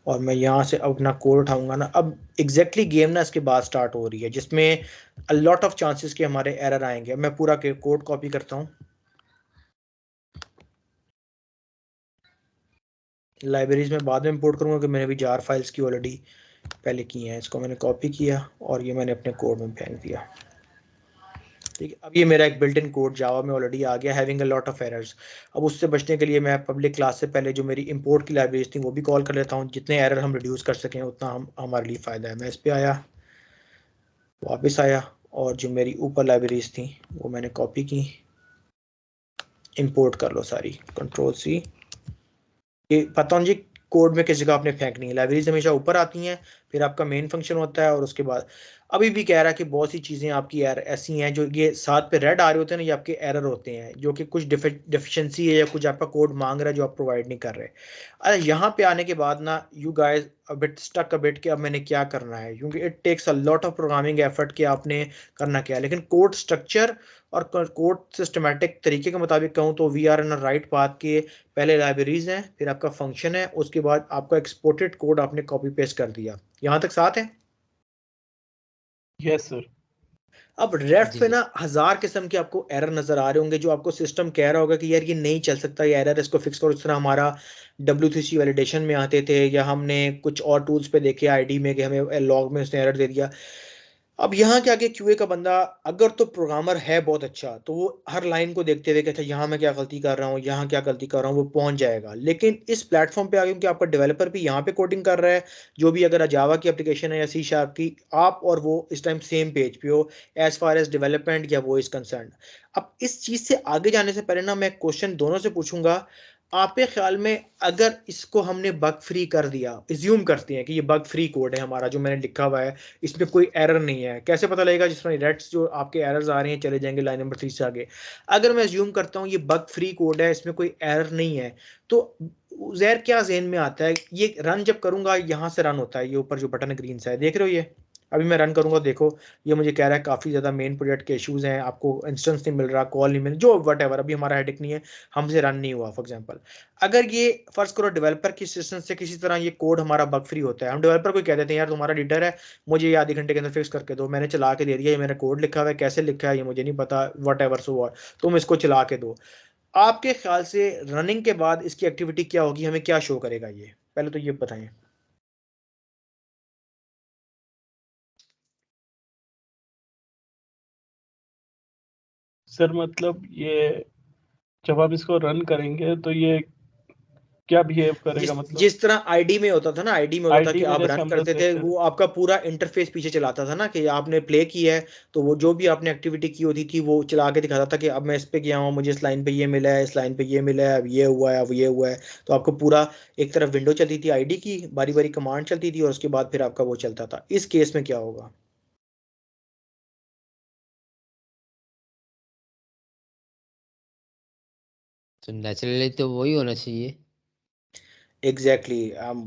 और मैं यहाँ से अपना कोड उठाऊंगा ना, अब एग्जैक्टली गेम ना इसके बाद स्टार्ट हो रही है जिसमें अ लॉट ऑफ चांसेस के हमारे एरर आएंगे। मैं पूरा कोड कॉपी करता हूँ, लाइब्रेरीज में बाद में इंपोर्ट करूँगा कि मैंने भी जार फाइल्स की ऑलरेडी पहले की हैं। इसको मैंने कॉपी किया और ये मैंने अपने कोड में फेंक दिया, ठीक है। अब ये मेरा एक बिल्ट इन कोड जावा में ऑलरेडी आ गया, having a lot of errors. अब उससे बचने के लिए मैं पब्लिक क्लास से पहले जो मेरी इंपोर्ट की लाइब्रेरीज थी वो भी कॉल कर लेता हूँ। जितने एरर हम रिड्यूस कर सकें उतना हमारे लिए फ़ायदा है। मैं इस पर आया, वापस आया और जो मेरी ऊपर लाइब्रेरीज थी वो मैंने कॉपी की, इंपोर्ट कर लो सारी, Ctrl+C। ये पता जी कोड में किस जगह आपने फेंकनी है। लाइब्रेरीज हमेशा ऊपर आती हैं, फिर आपका मेन फंक्शन होता है और उसके बाद अभी भी कह रहा है कि बहुत सी चीज़ें आपकी ऐसी हैं जो ये साथ पे रेड आ रहे होते हैं ना, ये आपके एरर होते हैं, जो कि कुछ डिफिशिएंसी है या कुछ आपका कोड मांग रहा है जो आप प्रोवाइड नहीं कर रहे। अरे यहाँ पे आने के बाद ना you guys a bit stuck a bit कि अब मैंने क्या करना है, क्योंकि it takes a lot of programming effort कि आपने करना क्या है। लेकिन कोड स्ट्रक्चर और कोड सिस्टमेटिक तरीके के मुताबिक कहूँ तो we are in a right path के पहले लाइब्रेरीज हैं, फिर आपका फंक्शन है, उसके बाद आपका एक्सपोर्टेड कोड आपने कॉपी पेस्ट कर दिया। यहाँ तक साथ है? Yes sir. अब रेफ्ट जी पे जी। ना हजार किस्म के आपको एरर नजर आ रहे होंगे, जो आपको सिस्टम कह रहा होगा कि यार ये नहीं चल सकता, ये एरर, इसको फिक्स करो। इस तरह हमारा W3C वैलिडेशन में आते थे, या हमने कुछ और टूल्स पे देखे आईडी में कि हमें लॉग में उसने एरर दे दिया। अब यहाँ क्या कि क्यूए का बंदा अगर तो प्रोग्रामर है बहुत अच्छा, तो वो हर लाइन को देखते हुए कि अच्छा यहाँ मैं क्या गलती कर रहा हूँ, यहाँ क्या गलती कर रहा हूँ, वो पहुंच जाएगा। लेकिन इस प्लेटफॉर्म पे आगे क्योंकि आपका डेवलपर भी यहाँ पे कोडिंग कर रहा है, जो भी अगर जावा की एप्लीकेशन है या सी शार्प की, आप और वो इस टाइम सेम पेज पे हो एज फार एज डेवलपमेंट या वो इज कंसर्न। अब इस चीज से आगे जाने से पहले ना मैं क्वेश्चन दोनों से पूछूंगा, आपके ख्याल में अगर इसको हमने बग फ्री कर दिया, इज्यूम करते हैं कि ये बग फ्री कोड है हमारा जो मैंने लिखा हुआ है, इसमें कोई एरर नहीं है, कैसे पता लगेगा? जिसमें रेड्स जो आपके एरर्स आ रहे हैं चले जाएंगे लाइन नंबर 3 से आगे। अगर मैं अज्यूम करता हूँ ये बग फ्री कोड है, इसमें कोई एरर नहीं है, तो जहर क्या ज़हन में आता है? ये रन जब करूंगा यहाँ से रन होता है, ये ऊपर जो बटन ग्रीन सा है देख रहे हो, ये अभी मैं रन करूंगा, देखो ये मुझे कह रहा है काफ़ी ज़्यादा मेन प्रोजेक्ट के इश्यूज हैं, आपको इंस्टेंस नहीं मिल रहा, कॉल नहीं मिल, जो वट एवर, अभी हमारा हेडिक नहीं है, हमसे रन नहीं हुआ फॉर एग्जाम्पल। अगर ये फर्ज करो डेवलपर की सिस्टम से किसी तरह ये कोड हमारा बग फ्री होता है, हम डेवलपर को कह देते हैं यार तुम्हारा लीडर है, मुझे ये आधे घंटे के अंदर फिक्स करके दो, मैंने चला के दे दिया, ये मेरा कोड लिखा हुआ है, कैसे लिखा है ये मुझे नहीं पता, वट एवर सो वॉट, तुम इसको चला के दो। आपके ख्याल से रनिंग के बाद इसकी एक्टिविटी क्या होगी, हमें क्या शो करेगा? ये पहले तो ये बताएं। सर मतलब ये जब आप इसको रन करेंगे तो ये क्या बिहेव जिस करेगा मतलब? जिस तरह आईडी में होता था ना, आईडी में होता था आईडी कि में आप जैसे रन हम लोग करते थे, देखते थे। वो आपका पूरा इंटरफेस पीछे चलाता था ना, कि आपने प्ले की है तो वो जो भी आपने एक्टिविटी की होती थी वो चला के दिखाता था कि अब मैं इस पे गया हूँ, मुझे इस लाइन पे ये मिला है, इस लाइन पे ये मिला है, अब ये हुआ है, अब ये हुआ है। तो आपको पूरा एक तरफ विंडो चलती थी आईडी की, बारी बारी कमांड चलती थी, और उसके बाद फिर आपका वो चलता था। इस केस में क्या होगा? तो नेचुरली तो वही होना चाहिए। एग्जैक्टली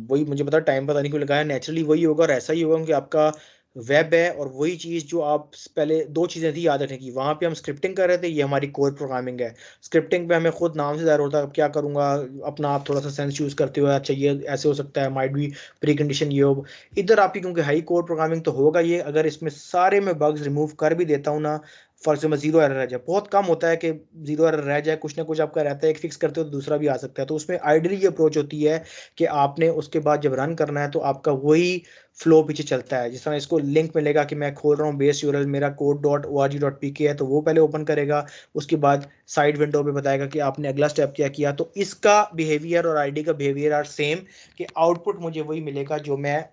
वही मुझे पता, टाइम पता नहीं क्यों लगाया, नेचुरली वही होगा, और ऐसा ही होगा कि आपका वेब है, और वही चीज़ जो आप पहले दो चीज़ें थी याद रखने की, वहाँ पे हम स्क्रिप्टिंग कर रहे थे, ये हमारी कोर प्रोग्रामिंग है। स्क्रिप्टिंग पे हमें खुद नाम से ज़ाहिर होता है, अब क्या करूँगा, अपना आप थोड़ा सा सेंस यूज़ करते हुए, अच्छा ये ऐसे हो सकता है, माइट बी प्री कंडीशन ये हो। इधर आपकी क्योंकि हाई कोर प्रोग्रामिंग तो होगा ये, अगर इसमें सारे में बग्स रिमूव कर भी देता हूँ ना, फॉर एग्जाम्पल जीरो एरर रह जाए, बहुत कम होता है कि जीरो एरर रह जाए, कुछ ना कुछ आपका रहता है, एक फिक्स करते हो तो दूसरा भी आ सकता है, तो उसमें आइडियली ये अप्रोच होती है कि आपने उसके बाद जब रन करना है तो आपका वही फ्लो पीछे चलता है। जिस तरह इसको लिंक मिलेगा कि मैं खोल रहा हूँ बेस यूआरएल, मेरा code.org.pk है, तो वो पहले ओपन करेगा, उसके बाद साइड विंडो पे बताएगा कि आपने अगला स्टेप क्या किया। तो इसका बिहेवियर और आईडी का बिहेवियर आर सेम, कि आउटपुट मुझे वही मिलेगा जो मैं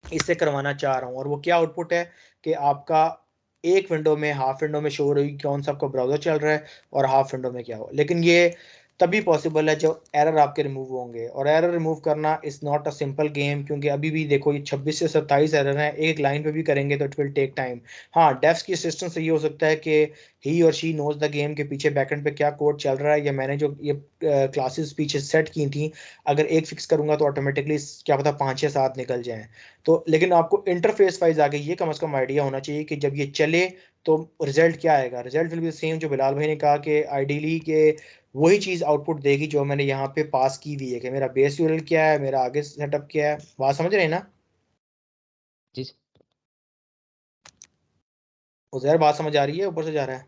इससे करवाना चाह रहा हूँ। और वो क्या आउटपुट है कि आपका एक विंडो में, हाफ विंडो में शो हो रही कौन सा आपका ब्राउजर चल रहा है, और हाफ विंडो में क्या हो। लेकिन ये तभी पॉसिबल है जब एरर आपके रिमूव होंगे, और एरर रिमूव करना is not a simple game, क्योंकि अभी भी देखो ये 26 से 27 एरर हैं, एक लाइन पे भी करेंगे तो इट विल टेक टाइम। हाँ, डेव्स की असिस्टेंस से ये हो सकता है कि ही और शी नोज द गेम के पीछे बैकएंड पे क्या कोड चल रहा है, या मैंने जो ये क्लासेस पीछे सेट की थी, अगर एक फिक्स करूंगा तो ऑटोमेटिकली क्या पता 5 या 7 निकल जाएं। तो लेकिन आपको इंटरफेस वाइज आगे ये कम से कम आइडिया होना चाहिए कि जब ये चले तो रिजल्ट क्या आएगा। रिजल्ट विल बी सेम, जो बिलाल भाई ने कहा कि आइडियली के वही चीज़ आउटपुट देगी जो मैंने यहाँ पे पास की हुई है, कि मेरा बेस यूआरएल क्या है, मेरा आगे सेटअप क्या है। बात समझ रहे हैं ना? जी उधर बात समझ आ रही है, ऊपर से जा रहा है?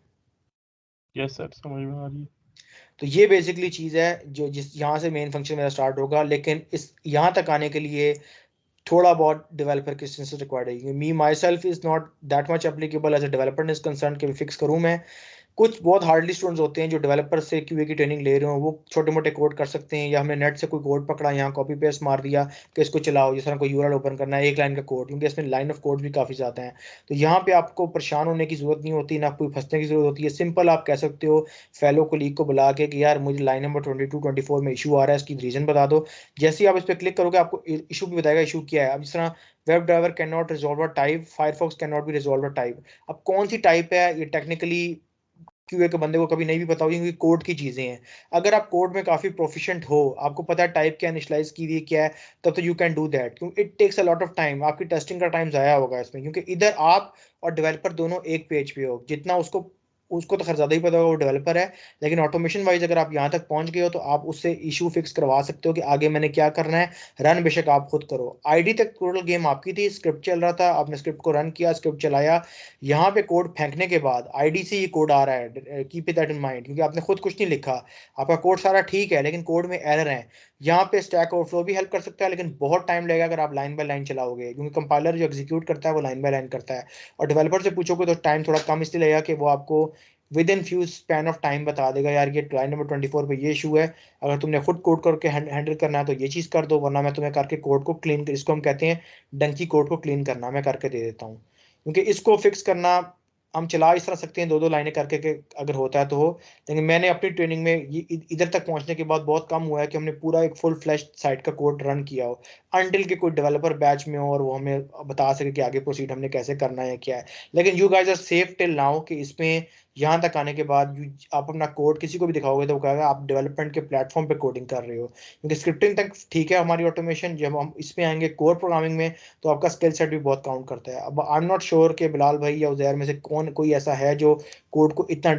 यस सर, समझ में आ रही है। तो ये बेसिकली चीज़ है जो जिस यहाँ से मेन फंक्शन मेरा स्टार्ट होगा। लेकिन इस यहाँ तक आने के लिए थोड़ा बहुत डेवलपर की रिक्वायर्ड है। Me myself is not that much applicable as a developer is concern कि फिक्स करूँ मैं, कुछ बहुत हार्डली स्टूडेंट्स होते हैं जो डेवलपर से क्यूए की ट्रेनिंग ले रहे हो, वो छोटे मोटे कोड कर सकते हैं, या हमने नेट से कोई कोड पकड़ा, यहाँ कॉपी पेस्ट मार दिया कि इसको चलाओ, जिस तरह कोई यूआरएल ओपन करना है, एक लाइन का कोड, क्योंकि इसमें लाइन ऑफ कोड भी काफ़ी ज़्यादा है। तो यहाँ पे आपको परेशान होने की जरूरत नहीं होती, ना कोई फंसने की जरूरत होती है। सिंपल आप कह सकते हो फेलो कोलीग को बुला के कि यार मुझे लाइन नंबर 22-24 में इशू आ रहा है, इसकी रीजन बता दो। जैसे ही आप इस पर क्लिक करोगे आपको इशू भी बताएगा इशू क्या है। अब जिस तरह web driver can not resolve a type, Firefox can not be resolve a type. अब कौन सी टाइप है ये टेक्निकली क्यूए के बंदे को कभी नहीं भी पता होगी, क्योंकि कोड की चीजें हैं। अगर आप कोड में काफी प्रोफिशिएंट हो, आपको पता है टाइप क्या इनिशियलाइज की हुई है क्या है, तब तो यू कैन डू दैट, क्योंकि it takes a lot of time. आपकी टेस्टिंग का टाइम जाया होगा इसमें, क्योंकि इधर आप और डेवलपर दोनों एक पेज पे हो। जितना उसको उसको तो खैर ज्यादा ही पता होगा, वो डेवलपर है, लेकिन ऑटोमेशन वाइज अगर आप यहाँ तक पहुंच गए हो तो आप उससे इशू फिक्स करवा सकते हो कि आगे मैंने क्या करना है। रन बेशक आप खुद करो। आईडी तक टोटल गेम आपकी थी, स्क्रिप्ट चल रहा था, आपने स्क्रिप्ट को रन किया, स्क्रिप्ट चलाया। यहाँ पे कोड फेंकने के बाद आईडी से ये कोड आ रहा है, keep it that in mind, क्योंकि आपने खुद कुछ नहीं लिखा। आपका कोड सारा ठीक है, लेकिन कोड में एरर है। यहाँ पे स्टैक ओवरफ्लो भी हेल्प कर सकता है, लेकिन बहुत टाइम लगेगा अगर आप लाइन बाय लाइन चलाओगे, क्योंकि कंपाइलर जो एग्जीक्यूट करता है वो लाइन बाय लाइन करता है। और डेवलपर से पूछोगे तो टाइम थोड़ा कम इसलिए लगेगा कि वो आपको with in few span of time बता देगा, यार ये लाइन नंबर 24 पे ये इशू है, अगर तुमने खुद कोड करके हैंडल करना है तो ये चीज़ कर दो, वरना मैं तुम्हें करके कोड को क्लीन, इसको हम कहते हैं डंकी कोड को क्लीन करना, मैं करके दे देता हूँ। क्योंकि इसको फिक्स करना हम चला इस तरह सकते हैं, दो दो लाइनें करके के अगर होता है तो हो। लेकिन मैंने अपनी ट्रेनिंग में ये इधर तक पहुंचने के बाद बहुत कम हुआ है कि हमने पूरा एक फुल फ्लैश साइट का कोड रन किया हो, अनटिल के कोई डेवलपर बैच में हो और वो हमें बता सके कि आगे प्रोसीड हमने कैसे करना है क्या है। लेकिन you guys are safe till now कि इसमें यहाँ तक आने के बाद आप अपना कोड किसी को भी दिखाओगे तो वो कहेगा आप डेवलपमेंट के प्लेटफॉर्म पे कोडिंग कर रहे हो। क्योंकि स्क्रिप्टिंग तक ठीक है हमारी ऑटोमेशन, जब हम इसमें आएंगे कोर प्रोग्रामिंग में तो आपका स्किल सेट भी बहुत काउंट करता है। अब आई एम नॉट श्योर कि बिलाल भाई या उजैर में से कौन कोई ऐसा है जो कोड को इतना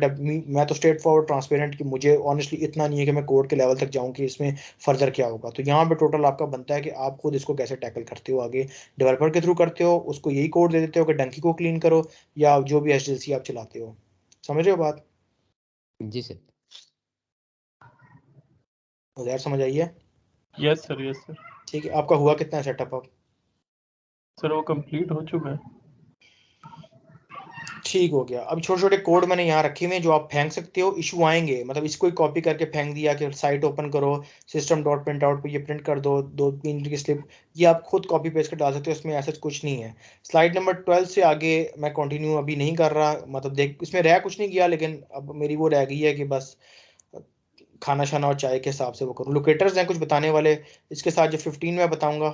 मैं तो स्ट्रेट फॉरवर्ड ट्रांसपेरेंट कि मुझे ऑनेस्टली इतना नहीं है कि मैं कोड के लेवल तक जाऊं कि इसमें फर्दर क्या होगा। तो यहाँ पे टोटल आपका बनता है कि आप खुद इसको कैसे टैकल करते हो, आगे डेवलपर के थ्रू करते हो, उसको यही कोड दे देते हो कि डंकी को क्लीन करो, या जो भी एचडीएलसी आप चलाते हो। समझ रहे हो बात? जी सर। उधर समझ आई है? Yes sir, yes sir. ठीक है, आपका हुआ कितना है सेटअप अब? सर वो कंप्लीट हो चुका है। ठीक हो गया। अब छोटे छोटे कोड मैंने यहाँ रखे हुए हैं जो आप फेंक सकते हो, इशू आएंगे, मतलब इसको ही कॉपी करके फेंक दिया कि साइट ओपन करो, सिस्टम डॉट प्रिंट आउट पे ये प्रिंट कर दो, दो तीन की स्लिप, ये आप खुद कॉपी पेस्ट कर डाल सकते हो, इसमें ऐसा कुछ नहीं है। स्लाइड नंबर 12 से आगे मैं कंटिन्यू अभी नहीं कर रहा, मतलब देख इसमें रह कुछ नहीं गया, लेकिन अब मेरी वो रह गई है कि बस खाना शाना और चाय के हिसाब से वो करूँ। लोकेटर्स हैं कुछ बताने वाले, इसके साथ जो 15 मैं बताऊंगा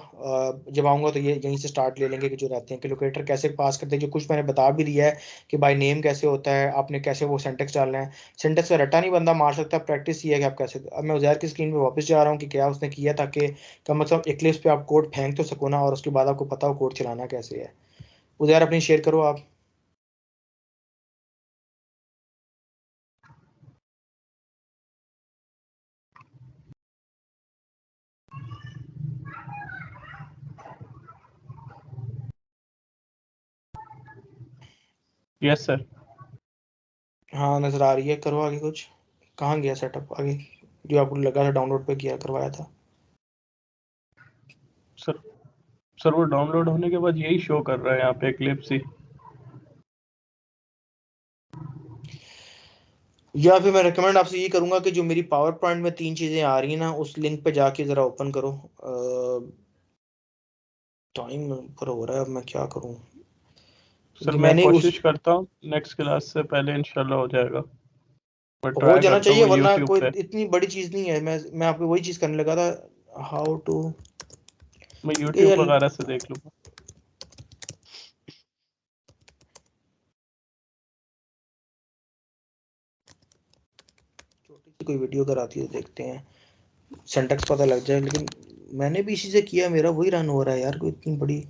जब आऊँगा तो ये यहीं से स्टार्ट ले लेंगे कि जो रहते हैं कि लोकेटर कैसे पास करते हैं, जो कुछ मैंने बता भी दिया है कि बाय नेम कैसे होता है, आपने कैसे वो सेंटेक्स डालना है। सेंटेक्स का रट्टा नहीं बंदा मार सकता, प्रैक्टिस ये है कि आप कैसे। अब मैं उजैर की स्क्रीन पर वापस जा रहा हूँ कि क्या उसने किया, ताकि कम से कम एक्लिप्स पे आप कोड फेंक तो सको ना, और उसके बाद आपको पता हो कोड चलाना कैसे है। उजैर अपनी शेयर करो आप। Yes sir. हाँ नजर आ रही है, करो आगे कुछ। कहाँ गया सेटअप आगे जो आपको लगा था डाउनलोड पे किया करवाया था? सर सर वो डाउनलोड होने के बाद यही शो कर रहा है यहाँ पे क्लिप्स ही। या फिर मैं रिकमेंड आपसे ये करूंगा कि जो मेरी पावर पॉइंट में तीन चीजें आ रही हैं ना, उस लिंक पे जाके जरा ओपन करो। टाइम पर हो रहा है, अब मैं क्या करूं, सर क्योंकि मैं मैंने उस कोशिश करता हूँ नेक्स्ट क्लास से पहले इंशाल्लाह हो जाएगा। मैं हो ट्राई जाना करता चाहिए, हूँ वरना यूट्यूब कोई पे। इतनी बड़ी चीज नहीं है। मैं आपको वही चीज करने लगा था, हाउ टू। मैं ये यूट्यूब यार वगैरह से देख लूँगा। छोटी सी कोई वीडियो अगर आती है तो देखते हैं, सिंटैक्स पता लग जाए। लेकिन मैंने भी इसी से किया, मेरा वही रन हो रहा है यार, कोई इतनी बड़ी।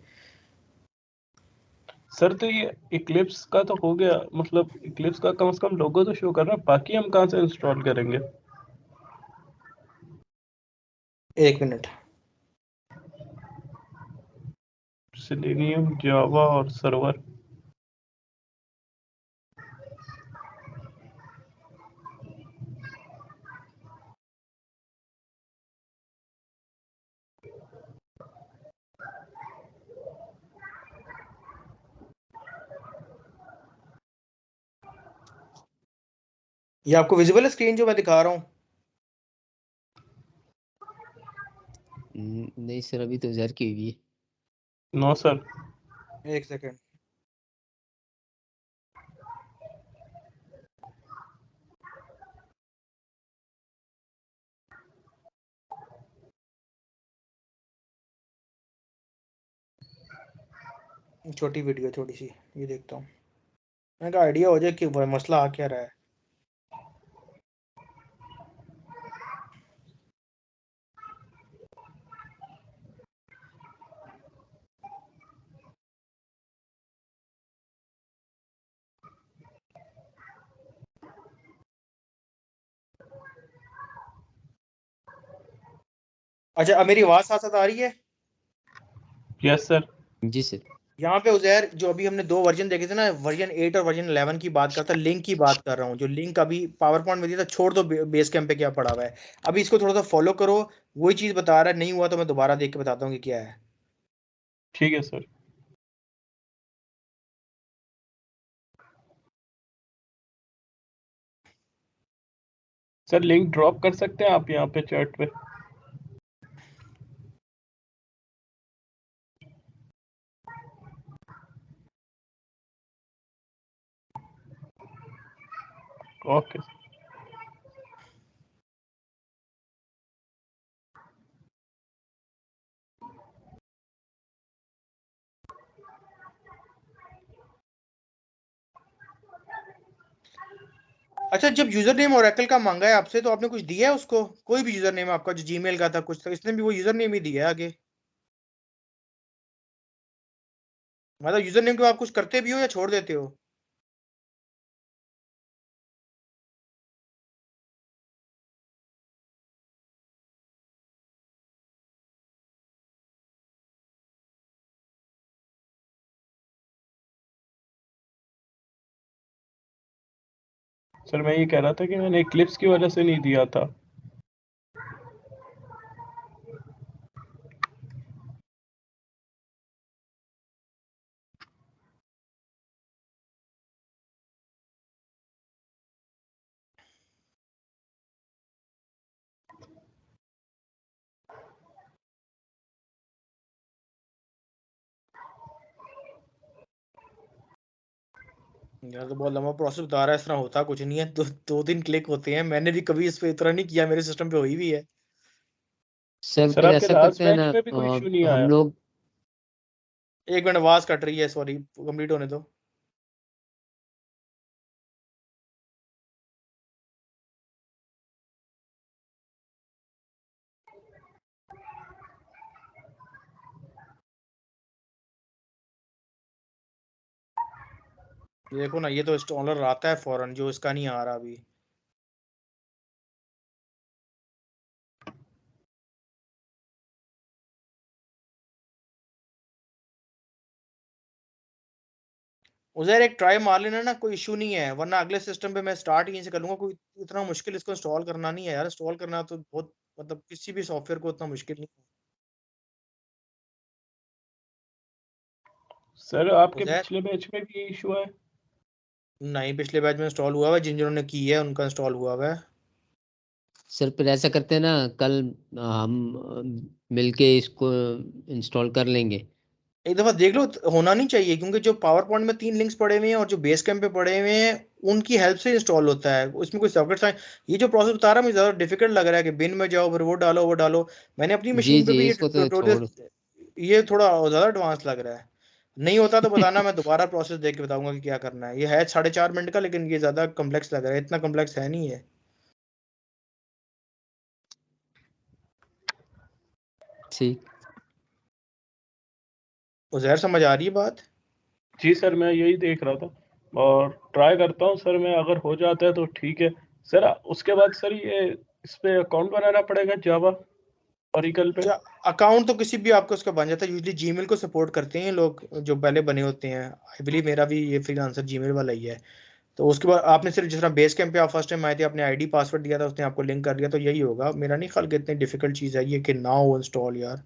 सर तो ये इक्लिप्स का तो हो गया, मतलब इक्लिप्स का कम से कम लोगो तो शो कर रहा है, बाकी हम कहाँ से इंस्टॉल करेंगे? एक मिनट। सेलेनियम, जावा और सर्वर। ये आपको विजिबल है स्क्रीन जो मैं दिखा रहा हूँ? नहीं सर, अभी तो ज़र की हुई है। No sir. एक सेकेंड। छोटी वीडियो थोड़ी सी, ये देखता हूँ, मैं का आइडिया हो जाए कि वो मसला आ क्या रहा है। अच्छा, अब मेरी आवाज साथ साथ आ रही है? Yes sir. जी सर। यहाँ पे उजैर, जो अभी हमने दो वर्जन देखे थे ना, वर्जन 8 और वर्जन 11 की बात करता, लिंक की बात कर रहा हूँ। जो लिंक अभी पावर पॉइंट में दिया था, छोड़ दो बेस कैंप पे क्या पड़ा हुआ है। अभी इसको थोड़ा सा फॉलो करो, वही चीज बता रहा है। नहीं हुआ तो मैं दोबारा देख के बताता हूँ कि क्या है। ठीक है सर। सर लिंक ड्रॉप कर सकते हैं आप यहाँ पे चैट पे? ओके। अच्छा, जब यूजर नेम ओरेकल का मांगा है आपसे, तो आपने कुछ दिया है उसको? कोई भी यूजर नेम आपका जो जीमेल का था कुछ था, इसने भी वो यूजर नेम ही दिया है आगे। मतलब यूजर नेम के बाद आप कुछ करते भी हो या छोड़ देते हो? सर मैं ये कह रहा था कि मैंने इक्लिप्स की वजह से नहीं दिया था। यार तो बहुत लंबा प्रोसेस बता रहा है, इस तरह होता कुछ नहीं है। दो तीन क्लिक होते हैं, मैंने भी कभी इस पे इतना नहीं किया, मेरे सिस्टम पे हुई भी है। सर सर फिर आपके ऐसा लास्ट करते हैं बैच ना, में भी कोई इशू नहीं हम आया? लोग। एक मिनट, आवाज कट रही है, सॉरी, कंप्लीट होने दो। देखो ना, ये तो इंस्टॉलर आता है फौरन, जो इसका नहीं आ रहा अभी। उधर एक ट्राई मार लेना ना, कोई इशू नहीं है, वरना अगले सिस्टम पे मैं स्टार्ट यहीं से कर लूंगा। कोई इतना मुश्किल इसको इंस्टॉल करना नहीं है यार। इंस्टॉल करना तो बहुत, मतलब किसी भी सॉफ्टवेयर को उतना मुश्किल नहीं है। सर आपके उधर पिछले बैच में भी इशू है? नहीं, पिछले बैच में इंस्टॉल हुआ हुआ है, जिन जिन्होंने की है उनका इंस्टॉल हुआ हुआ है। सर फिर ऐसा करते हैं ना, कल हम मिलके इसको इंस्टॉल कर लेंगे। एक दफा देख लो, होना नहीं चाहिए, क्योंकि जो पावर पॉइंट में 3 लिंक्स पड़े हुए हैं और जो बेस कैम्प पे पड़े हुए हैं, उनकी हेल्प से इंस्टॉल होता है। उसमें कोई सॉकेट साइंस, ये जो प्रोसेस बता रहा है मुझे ज्यादा डिफिकल्ट लग रहा है कि बिन में जाओ, फिर वो डालो वो डालो। मैंने अपनी जी मशीन पे जी, भी ये इसको तो छोड़। ट्यूटोरियल, ये थोड़ा ज्यादा एडवांस लग रहा है। नहीं होता तो बताना, मैं दोबारा प्रोसेस देख के बताऊंगा कि क्या करना है। ये है 4.5 मिनट का, लेकिन ये ज्यादा कम्प्लेक्स लग रहा है, इतना कम्प्लेक्स है नहीं है। ठीक। उजैर, समझ आ रही है बात? जी सर, मैं यही देख रहा था और ट्राई करता हूँ सर। मैं अगर हो जाता है तो ठीक है सर। उसके बाद सर ये इस पे अकाउंट बनाना पड़ेगा जावा ओरेकल पे? अच्छा, अकाउंट तो किसी भी आपको उसका बन जाता है। यूजली जीमेल को सपोर्ट करते हैं ये लोग जो पहले बने होते हैं। आई बिलीव मेरा भी ये फ्रीलांसर जीमेल वाला ही है। तो उसके बाद आपने सिर्फ जिस तरह बेस कैंप पे आप फर्स्ट टाइम आए थे, आपने आईडी पासवर्ड दिया था, उसने आपको लिंक कर दिया, तो यही होगा। मेरा नहीं ख्याल कि इतनी डिफिकल्ट चीज़ है ये कि ना हो इंस्टॉल यार।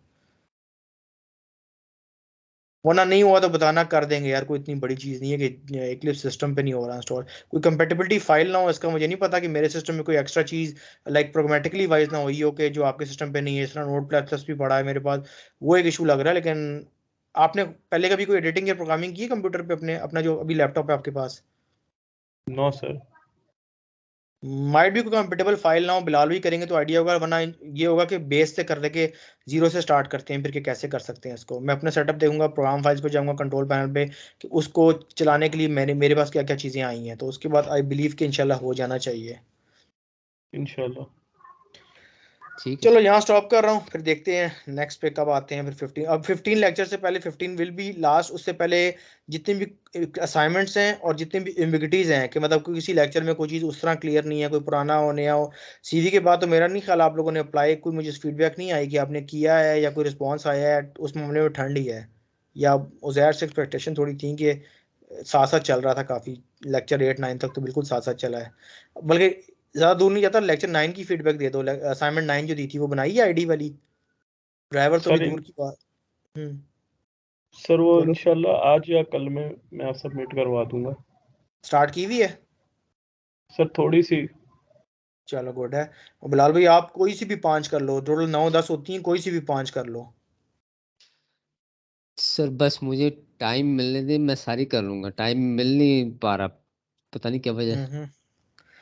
वरना नहीं हुआ तो बताना, कर देंगे यार, कोई इतनी बड़ी चीज़ नहीं है कि इक्लिप्स सिस्टम पे नहीं हो रहा इंस्टॉल। कोई कंपेटेबिलिटी फाइल ना हो, इसका मुझे नहीं पता कि मेरे सिस्टम में कोई एक्स्ट्रा चीज़ लाइक प्रोग्रामेटिकली वाइज ना हुई हो कि जो आपके सिस्टम पे नहीं है। इस तरह नोट प्लस प्लस भी पड़ा है मेरे पास, वो एक इशू लग रहा है। लेकिन आपने पहले कभी कोई एडिटिंग या प्रोग्रामिंग की है कंप्यूटर पे अपने, अपना जो अभी लैपटॉप है आपके पास? No sir. माइट भी कोई कंपेटेबल फाइल ना हो, बिलाल भी करेंगे तो आइडिया होगा, वरना ये होगा कि बेस से कर लेके जीरो से स्टार्ट करते हैं फिर कि कैसे कर सकते हैं इसको। मैं अपना सेटअप देखूंगा, प्रोग्राम फाइल्स पे जाऊंगा कंट्रोल पैनल पे कि उसको चलाने के लिए मेरे पास क्या क्या चीज़ें आई हैं, तो उसके बाद आई बिलीव कि इंशाल्लाह हो जाना चाहिए इंशाल्लाह। ठीक है चलो यहाँ स्टॉप कर रहा हूँ, फिर देखते हैं नेक्स्ट पे कब आते हैं। फिर 15, अब 15 लेक्चर से पहले 15 विल बी लास्ट, उससे पहले जितने भी असाइनमेंट्स हैं और जितने भी एम्बिगिटीज हैं कि मतलब कोई किसी लेक्चर में कोई चीज़ उस तरह क्लियर नहीं है, कोई पुराना हो नया हो। सीवी के बाद तो मेरा नहीं ख्याल आप लोगों ने अप्लाई, कोई मुझे फीडबैक नहीं आई कि आपने किया है या कोई रिस्पॉन्स आया है उस मामले में, ठंड ही है या उजैर से एक्सपेक्टेशन थोड़ी थी कि साथ साथ चल रहा था काफ़ी, लेक्चर 8-9 तक तो बिल्कुल साथ साथ चला है। बल्कि ज़्यादा दूर नहीं जाता, लेक्चर 9 की फीडबैक दे दो। असाइनमेंट 9 जो दी थी वो बनाई है आईडी वाली? ड्राइवर तो भी सर दूर की बात। सर वो बोलो। इंशाल्लाह आज या कल में मैं सबमिट करवा दूंगा। स्टार्ट की हुई है? सर थोड़ी सी। चलो गुड है। और बिलाल भाई आप कोई सी भी 5 कर लो, टोटल 9-10 होती हैं, कोई सी भी 5 कर लो। सर, बस मुझे टाइम मिलने दे, मैं सारी कर लूंगा। टाइम मिल नहीं पा रहा, पता नहीं क्या वजह। हम्म।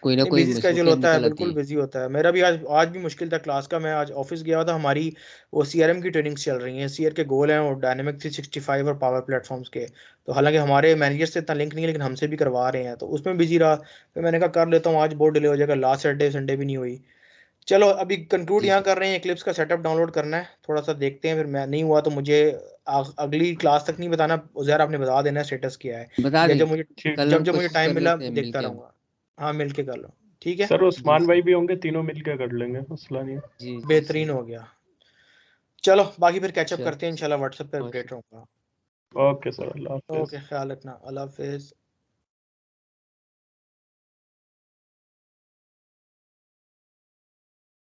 कोई ना नहीं, कोई बिजी स्केजूल मसरूफियत होता है, निकल आती बिल्कुल है। बिजी होता है। मेरा भी आज भी मुश्किल था क्लास का। मैं आज ऑफिस गया था, हमारी वो सीआरएम की ट्रेनिंग्स चल रही हैं, सीआर के गोल हैं और डायनेमिक 365 और पावर प्लेटफॉर्म्स के। तो हालांकि हमारे मैनेजर से इतना लिंक नहीं है, लेकिन हमसे भी करवा रहे हैं, तो उसमें बिजी रहा। फिर मैंने कहा कर लेता हूँ, आज बहुत डिले हो जाएगा, लास्ट सैटरडे संडे भी नहीं हुई। चलो अभी कंक्लूड जी यहाँ जी, कर रहे हैं, क्लिप्स का सेटअप डाउनलोड करना है, थोड़ा सा देखते हैं। फिर मैं नहीं हुआ तो मुझे अगली क्लास तक नहीं बताना उज़ैर, आपने बता देना स्टेटस क्या है। बता या देंगे। ठीक। कल जब हम जब मुझे कोशिश टाइम कर मिला लेते हैं देखता मिलके हम। रहूँगा। हाँ मिल के कर लो, ठीक है। सर जी उस्मान सर। भाई भी होंगे, तीनों मिलके कर लेंगे, मसला नहीं है। जी जी बेहतरीन सर। हो गया। चलो बाकी फिर कैचअप चल, करते हैं इंशाल्लाह, व्हाट्सएप पे माशा। अपडेट रहूँगा। ओके सर, अल्लाह हाफिज। ओके, ख्याल रखना, अल्लाह हाफिज़।